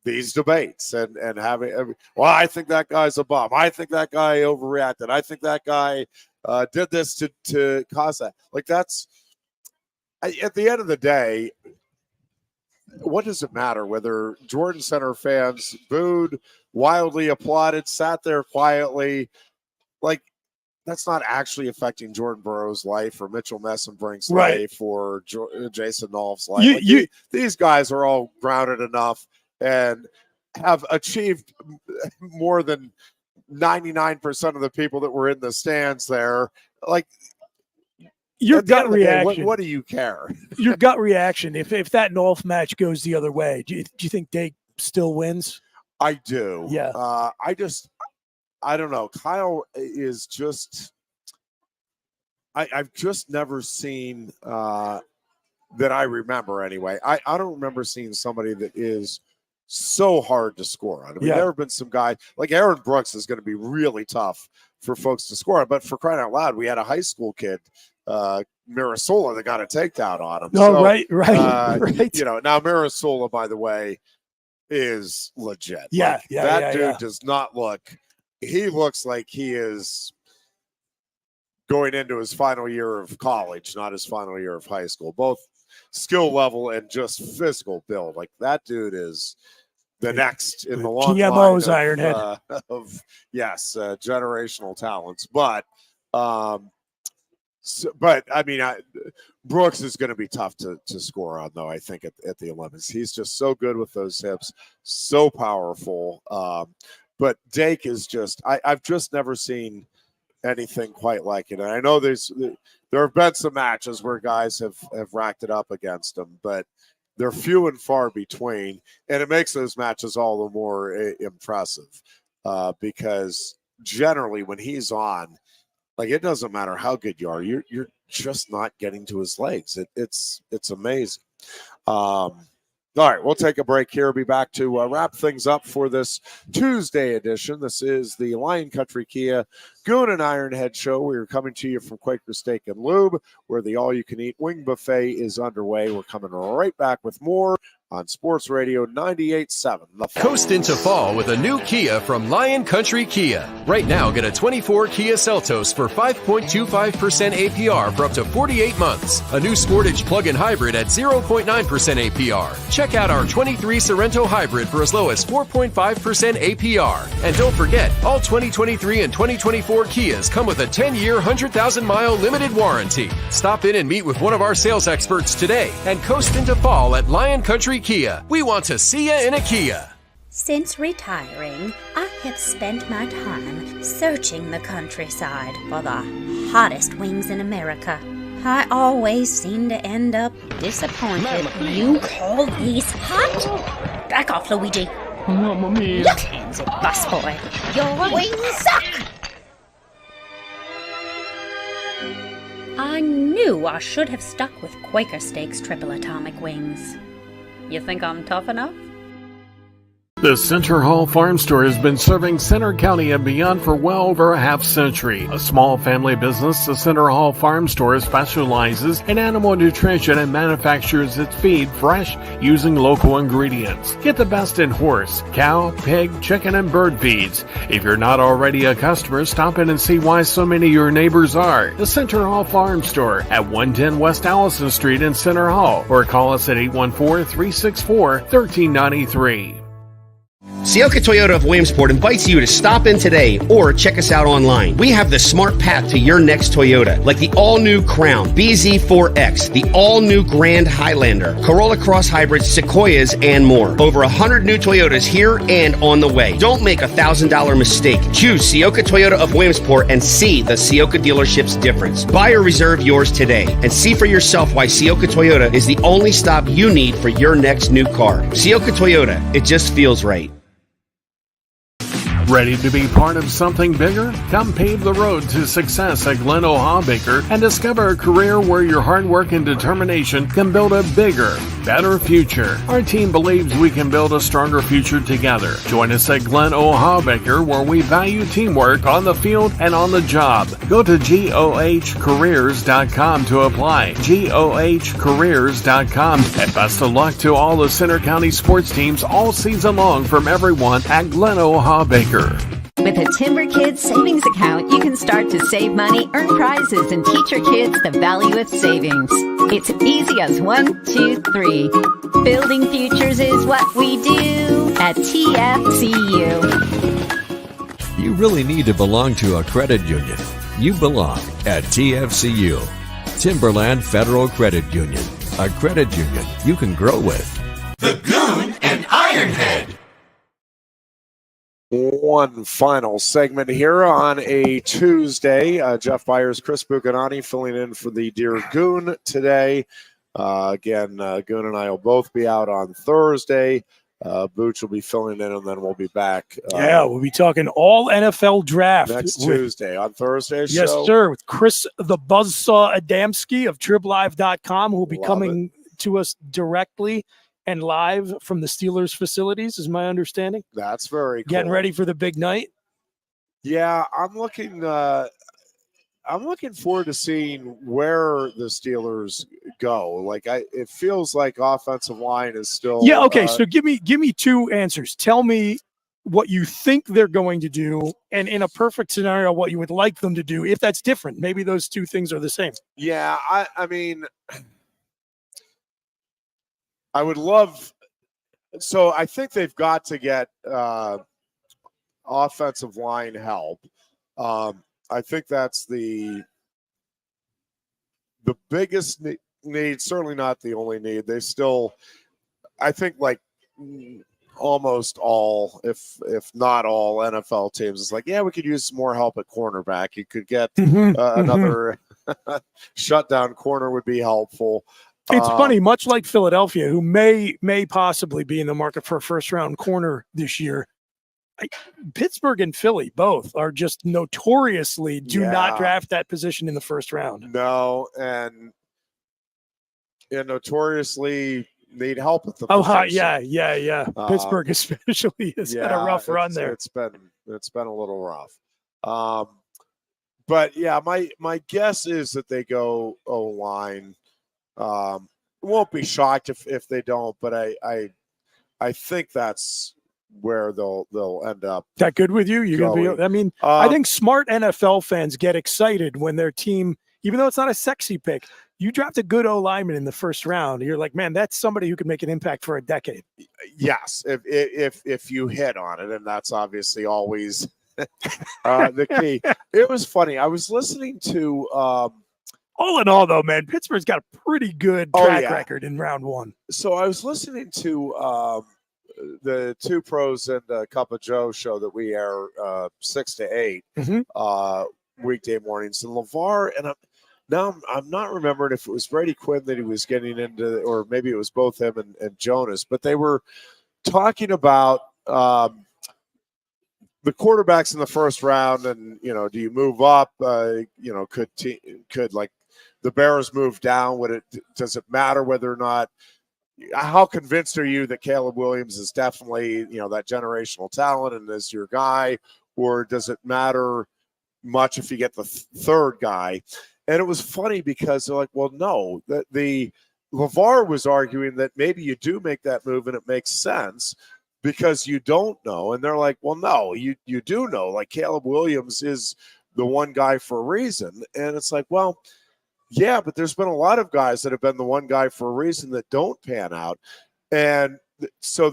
these debates and having, I think that guy's a bum. I think that guy overreacted. I think that guy did this to cause that. Like, that's, at the end of the day, what does it matter whether Jordan Center fans booed, wildly applauded, sat there quietly? Like, that's not actually affecting Jordan Burroughs' life or Mitchell Messenbrink's life or Jason Nolf's life. These guys are all grounded enough and have achieved more than 99% of the people that were in the stands there. Like, your gut reaction. What do you care? Your gut reaction. If that Nolf match goes the other way, do you think Dake still wins? I do. Yeah. I don't know. Kyle is just. I've just never seen that I remember anyway. I don't remember seeing somebody that is so hard to score on. I mean, there have been some guys like Aaron Brooks is going to be really tough for folks to score on. But for crying out loud, we had a high school kid, Mirasola, that got a takedown on him. Oh, so, right. Now Mirasola, by the way, is legit. That dude does not look. He looks like he is going into his final year of college, not his final year of high school. Both skill level and just physical build. Like, that dude is the next in the long GMO's line Ironhead generational talents. But I mean, Brooks is going to be tough to score on, though. I think at the Olympics, he's just so good with those hips, so powerful. But Dake is just, I've just never seen anything quite like it. And I know there have been some matches where guys have racked it up against him, but they're few and far between. And it makes those matches all the more impressive because generally when he's on, like, it doesn't matter how good you are, you're just not getting to his legs. It's amazing. All right, we'll take a break here. Be back to wrap things up for this Tuesday edition. This is the Lion Country Kia Goon and Ironhead show. We are coming to you from Quaker Steak and Lube, where the all-you-can-eat wing buffet is underway. We're coming right back with more on Sports Radio 98.7. Coast into fall with a new Kia from Lion Country Kia. Right now, get a 24 Kia Seltos for 5.25% APR for up to 48 months. A new Sportage plug-in hybrid at 0.9% APR. Check out our 23 Sorrento hybrid for as low as 4.5% APR. And don't forget, all 2023 and 2024 Kias come with a 10-year, 100,000-mile limited warranty. Stop in and meet with one of our sales experts today and coast into fall at Lion Country Kia. We want to see you in a Kia. Since retiring, I have spent my time searching the countryside for the hottest wings in America. I always seem to end up disappointed. You call these hot? Back off, Luigi. Mamma mia. Look, hands it, busboy. Your wings suck. I knew I should have stuck with Quaker Steak's triple atomic wings. You think I'm tough enough? The Center Hall Farm Store has been serving Center County and beyond for well over a half century. A small family business, the Center Hall Farm Store specializes in animal nutrition and manufactures its feed fresh using local ingredients. Get the best in horse, cow, pig, chicken, and bird feeds. If you're not already a customer, stop in and see why so many of your neighbors are. The Center Hall Farm Store at 110 West Allison Street in Center Hall, or call us at 814-364-1393. Sioka Toyota of Williamsport invites you to stop in today or check us out online. We have the smart path to your next Toyota, like the all-new Crown, BZ4X, the all-new Grand Highlander, Corolla Cross Hybrids, Sequoias, and more. Over 100 new Toyotas here and on the way. Don't make a $1,000 mistake. Choose Sioka Toyota of Williamsport and see the Sioka dealership's difference. Buy or reserve yours today and see for yourself why Sioka Toyota is the only stop you need for your next new car. Sioka Toyota, it just feels right. Ready to be part of something bigger? Come pave the road to success at Glen Baker and discover a career where your hard work and determination can build a bigger, better future. Our team believes we can build a stronger future together. Join us at Glen Baker, where we value teamwork on the field and on the job. Go to GOHcareers.com to apply. GOHcareers.com. And best of luck to all the Center County sports teams all season long from everyone at Glen Baker. With a Timber Kids savings account, you can start to save money, earn prizes, and teach your kids the value of savings. It's easy as 1, 2, 3. Building futures is what we do at TFCU. You really need to belong to a credit union. You belong at TFCU, Timberland Federal Credit Union, a credit union you can grow with. The Goon and Ironhead. One final segment here on a Tuesday. Jeff Byers, Chris Bucanani filling in for the Dear Goon today. Again, Goon and I will both be out on Thursday. Booch will be filling in, and then we'll be back. We'll be talking all NFL draft next Tuesday on Thursday. Yes, sir, with Chris the Buzzsaw Adamski of TribLive.com, who will be coming to us directly and live from the Steelers facilities, is my understanding. That's very cool. Getting ready for the big night. Yeah, I'm looking forward to seeing where the Steelers go. Like, it feels like offensive line is still. Yeah. Okay. So give me 2 answers. Tell me what you think they're going to do, and in a perfect scenario, what you would like them to do. If that's different, maybe those 2 things are the same. Yeah. I mean, I would love. So I think they've got to get offensive line help. I think that's the biggest need. Certainly not the only need. They still, I think, like almost all, if not all, NFL teams, it's like, yeah, we could use some more help at cornerback. You could get another shutdown corner would be helpful. It's funny, much like Philadelphia, who may possibly be in the market for a first-round corner this year. Pittsburgh and Philly both are just notoriously do not draft that position in the first round. No, and notoriously need help with the position. Yeah. Pittsburgh especially has had a rough run there. It's been a little rough. But yeah, my guess is that they go O-line. Won't be shocked if they don't, but I think that's where they'll end up. That good with you? You're gonna be. I mean, I think smart NFL fans get excited when their team, even though it's not a sexy pick, you draft a good O lineman in the first round. You're like, man, that's somebody who could make an impact for a decade. Yes, if you hit on it, and that's obviously always the key. It was funny. I was listening to. All in all, though, man, Pittsburgh's got a pretty good track record in round 1. So I was listening to the Two Pros and a Cup of Joe show that we air 6 to 8 weekday mornings. And LeVar, and I'm not remembering if it was Brady Quinn that he was getting into, or maybe it was both him and Jonas, but they were talking about the quarterbacks in the first round, and do you move up? Could like the Bears move down? Does it matter whether or not? How convinced are you that Caleb Williams is definitely that generational talent and is your guy, or does it matter much if you get the third guy? And it was funny because they're like, well, no, the LeVar was arguing that maybe you do make that move and it makes sense because you don't know. And they're like, well, no, you do know. Like, Caleb Williams is the one guy for a reason. And it's like, well, yeah, but there's been a lot of guys that have been the one guy for a reason that don't pan out. And so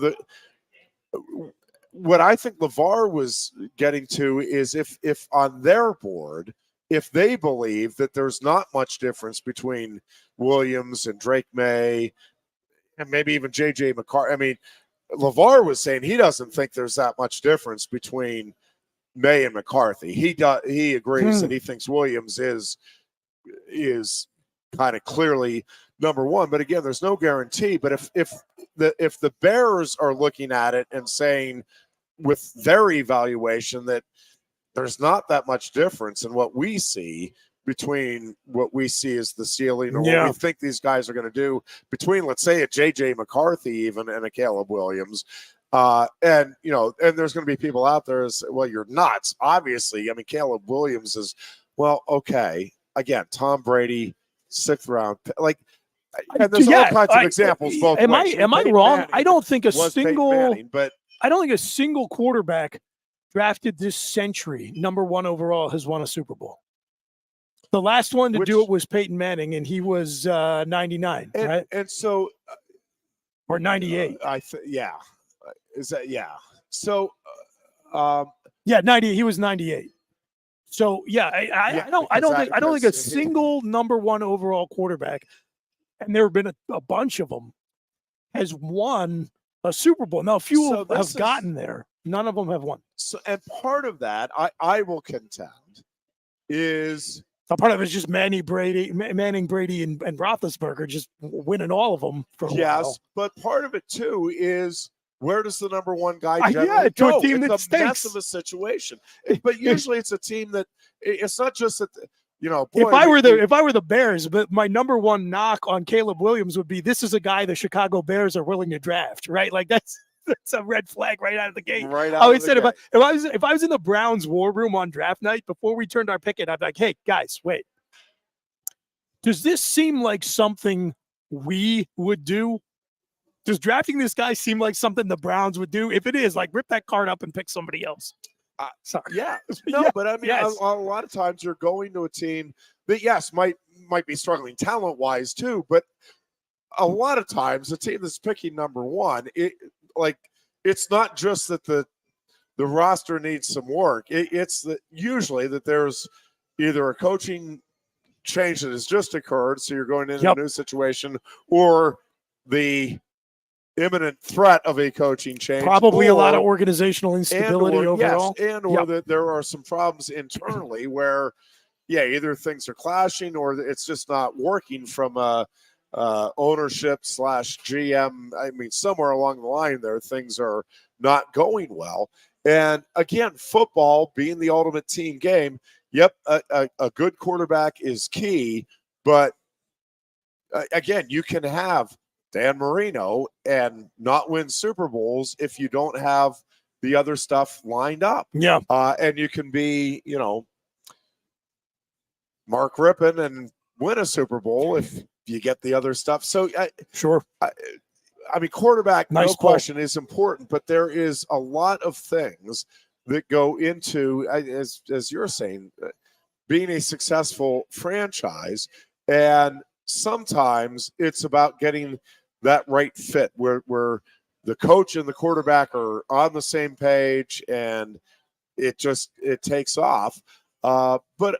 what I think LeVar was getting to is if on their board, if they believe that there's not much difference between Williams and Drake May and maybe even J.J. McCarthy. I mean, LeVar was saying he doesn't think there's that much difference between May and McCarthy. He agrees that he thinks Williams is kind of clearly number one. But again, there's no guarantee. But if the Bears are looking at it and saying with their evaluation that there's not that much difference in what we see between what we see as the ceiling or what we think these guys are going to do between, let's say, a J.J. McCarthy even and a Caleb Williams. And there's going to be people out there as, well, you're nuts. Obviously, I mean, Caleb Williams is, well, okay. Again, Tom Brady, 6th round. Like, and there's all kinds of examples both ways. Am I wrong? Manning I don't think a Manning, but I don't think a single quarterback drafted this century, number 1 overall, has won a Super Bowl. The last one to do it was Peyton Manning, and he was 99, right? And so, or 98. Is that So, 98. He was 98. So I don't think a single number 1 overall quarterback, and there have been a bunch of them, has won a Super Bowl. Now, a few have gotten there. None of them have won. So, and part of that, I will contend, is part of it is just Manning, Brady, and Roethlisberger just winning all of them for a while. But part of it too is, where does the number 1 guy to go? A team it's that a stinks. mess of a situation. But usually it's a team that it's not just that. Boy, if I were the Bears, but my number 1 knock on Caleb Williams would be, this is a guy the Chicago Bears are willing to draft, right? Like that's a red flag right out of the gate. Right out of the gate. If I was in the Browns war room on draft night before we turned our pick in, I'd be like, hey guys, wait. Does this seem like something we would do? Does drafting this guy seem like something the Browns would do? If it is, like, rip that card up and pick somebody else. Sorry. Yeah. No, but I mean, a lot of times you're going to a team that, yes, might be struggling talent-wise too, but a lot of times the team that's picking number 1, it's not just that the roster needs some work. It's that usually that there's either a coaching change that has just occurred, so you're going into a new situation, or the imminent threat of a coaching change. Probably a lot of organizational instability overall. Yes, or that there are some problems internally where, either things are clashing or it's just not working from a ownership / GM. I mean, somewhere along the line there, things are not going well. And again, football being the ultimate team game, a good quarterback is key, but again, you can have Dan Marino and not win Super Bowls if you don't have the other stuff lined up. Yeah. And you can be, Mark Rippon and win a Super Bowl if you get the other stuff. So sure. I mean, quarterback, no question, is important, but there is a lot of things that go into, as you're saying, being a successful franchise. And sometimes it's about getting that right fit where the coach and the quarterback are on the same page and it takes off. But,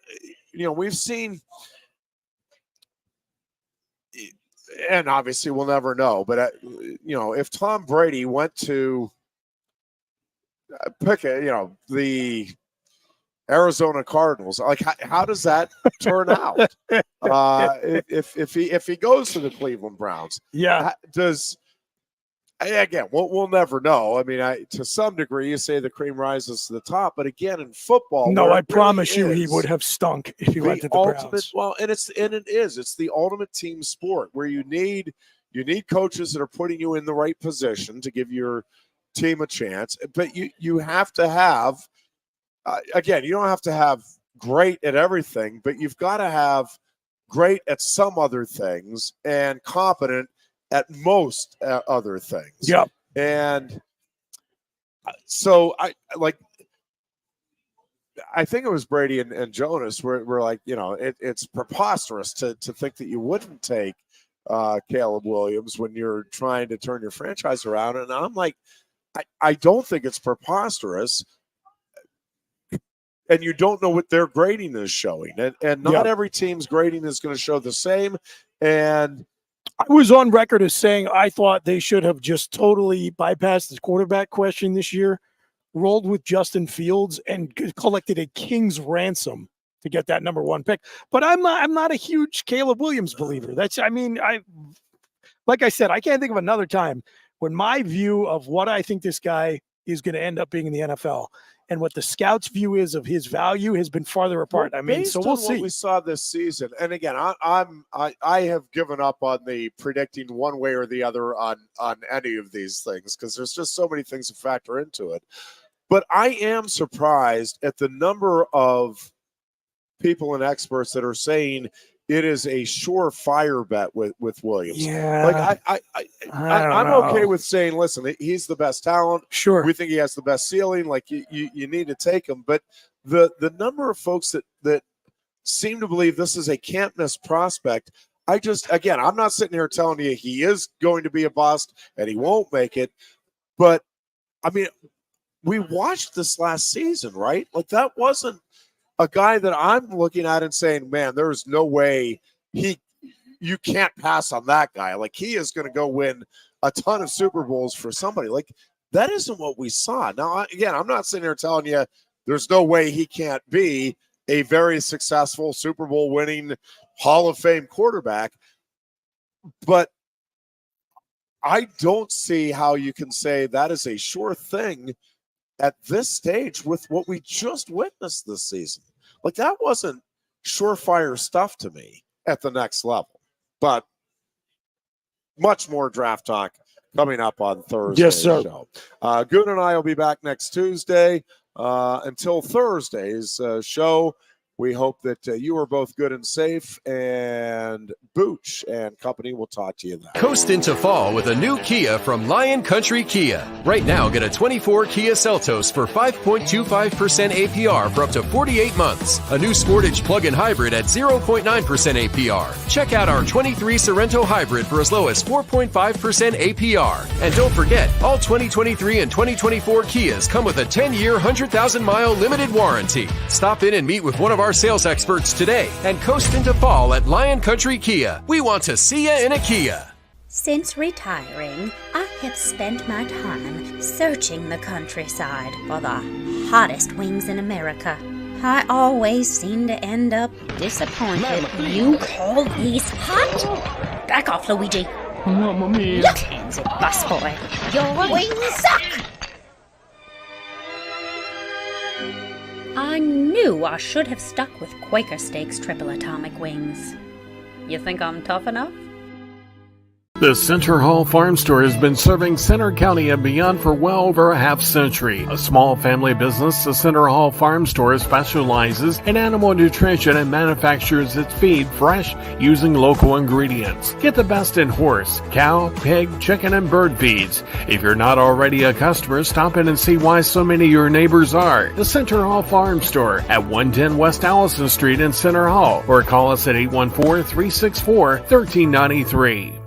we've seen, and obviously we'll never know, but, if Tom Brady went to pick the Arizona Cardinals, like how does that turn out? If he goes to the Cleveland Browns, again, we'll never know. I mean, to some degree, you say the cream rises to the top, but again, in football, no, I promise you, he would have stunk if he went to the Browns. Well, it's the ultimate team sport where you need coaches that are putting you in the right position to give your team a chance, but you have to have. Again, you don't have to have great at everything, but you've got to have great at some other things and competent at most other things. Yeah. And so I think it was Brady and Jonas were like, it's preposterous to think that you wouldn't take Caleb Williams when you're trying to turn your franchise around. And I'm like, I don't think it's preposterous. And you don't know what their grading is showing. And not every team's grading is going to show the same. And I was on record as saying I thought they should have just totally bypassed the quarterback question this year, rolled with Justin Fields, and collected a king's ransom to get that number 1 pick. But I'm not a huge Caleb Williams believer. Like I said, I can't think of another time when my view of what I think this guy is going to end up being in the NFL and what the scouts' view is of his value has been farther apart. So we'll see. What we saw this season, and again, I have given up on the predicting one way or the other on any of these things because there's just so many things to factor into it. But I am surprised at the number of people and experts that are saying it is a surefire bet with Williams. Yeah. Like I'm okay with saying, listen, he's the best talent. Sure. We think he has the best ceiling. Like you need to take him. But the number of folks that seem to believe this is a can't miss prospect, I'm not sitting here telling you he is going to be a bust and he won't make it. But I mean, we watched this last season, right? Like that wasn't a guy that I'm looking at and saying, man, there's no way you can't pass on that guy. Like he is going to go win a ton of Super Bowls for somebody. Like that isn't what we saw. Now, again, I'm not sitting here telling you there's no way he can't be a very successful Super Bowl winning Hall of Fame quarterback, but I don't see how you can say that is a sure thing at this stage with what we just witnessed this season. Like that wasn't surefire stuff to me at the next level, but much more draft talk coming up on Thursday. Yes, sir. Show. Goon and I will be back next Tuesday. Until Thursday's show, we hope that you are both good and safe, and Booch and company will talk to you then. Coast into fall with a new Kia from Lion Country Kia. Right now, get a 24 Kia Seltos for 5.25% APR for up to 48 months. A new Sportage plug-in hybrid at 0.9% APR. Check out our 23 Sorrento hybrid for as low as 4.5% APR. And don't forget, all 2023 and 2024 Kias come with a 10-year, 100,000-mile limited warranty. Stop in and meet with one of our sales experts today and coast into fall at Lion Country Kia. We want to see you in a Kia. Since retiring, I have spent my time searching the countryside for the hottest wings in America. I always seem to end up disappointed. You call these hot? Back off, Luigi. Mamma mia. Look, hands it, busboy. Your wings suck! I knew I should have stuck with Quaker Steak's triple atomic wings. You think I'm tough enough? The Center Hall Farm Store has been serving Center County and beyond for well over a half century. A small family business, the Center Hall Farm Store specializes in animal nutrition and manufactures its feed fresh using local ingredients. Get the best in horse, cow, pig, chicken, and bird feeds. If you're not already a customer, stop in and see why so many of your neighbors are. The Center Hall Farm Store at 110 West Allison Street in Center Hall, or call us at 814-364-1393.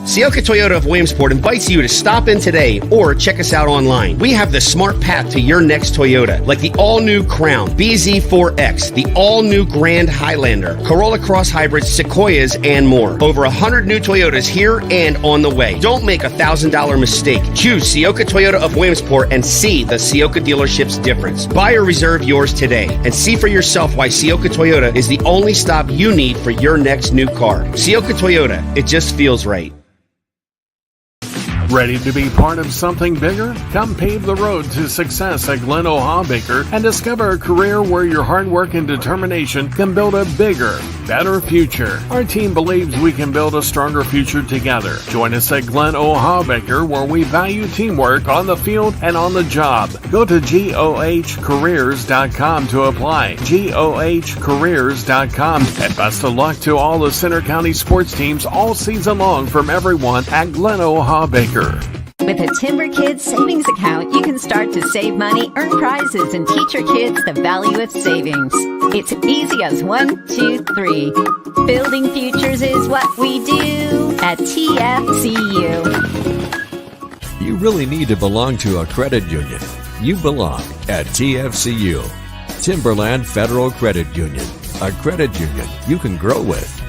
Sioka Toyota of Williamsport invites you to stop in today or check us out online. We have the smart path to your next Toyota, like the all-new Crown, BZ4X, the all-new Grand Highlander, Corolla Cross Hybrids, Sequoias, and more. Over 100 new Toyotas here and on the way. Don't make a $1,000 mistake. Choose Sioka Toyota of Williamsport and see the Sioka dealership's difference. Buy or reserve yours today and see for yourself why Sioka Toyota is the only stop you need for your next new car. Sioka Toyota, it just feels right. Ready to be part of something bigger? Come pave the road to success at Glen Baker and discover a career where your hard work and determination can build a bigger, better future. Our team believes we can build a stronger future together. Join us at Glen Baker, where we value teamwork on the field and on the job. Go to GOHcareers.com to apply. GOHcareers.com. And best of luck to all the Center County sports teams all season long from everyone at Glen Baker. With a Timber Kids savings account, you can start to save money, earn prizes, and teach your kids the value of savings. It's easy as 1, 2, 3. Building futures is what we do at TFCU. You really need to belong to a credit union. You belong at TFCU, Timberland Federal Credit Union, a credit union you can grow with.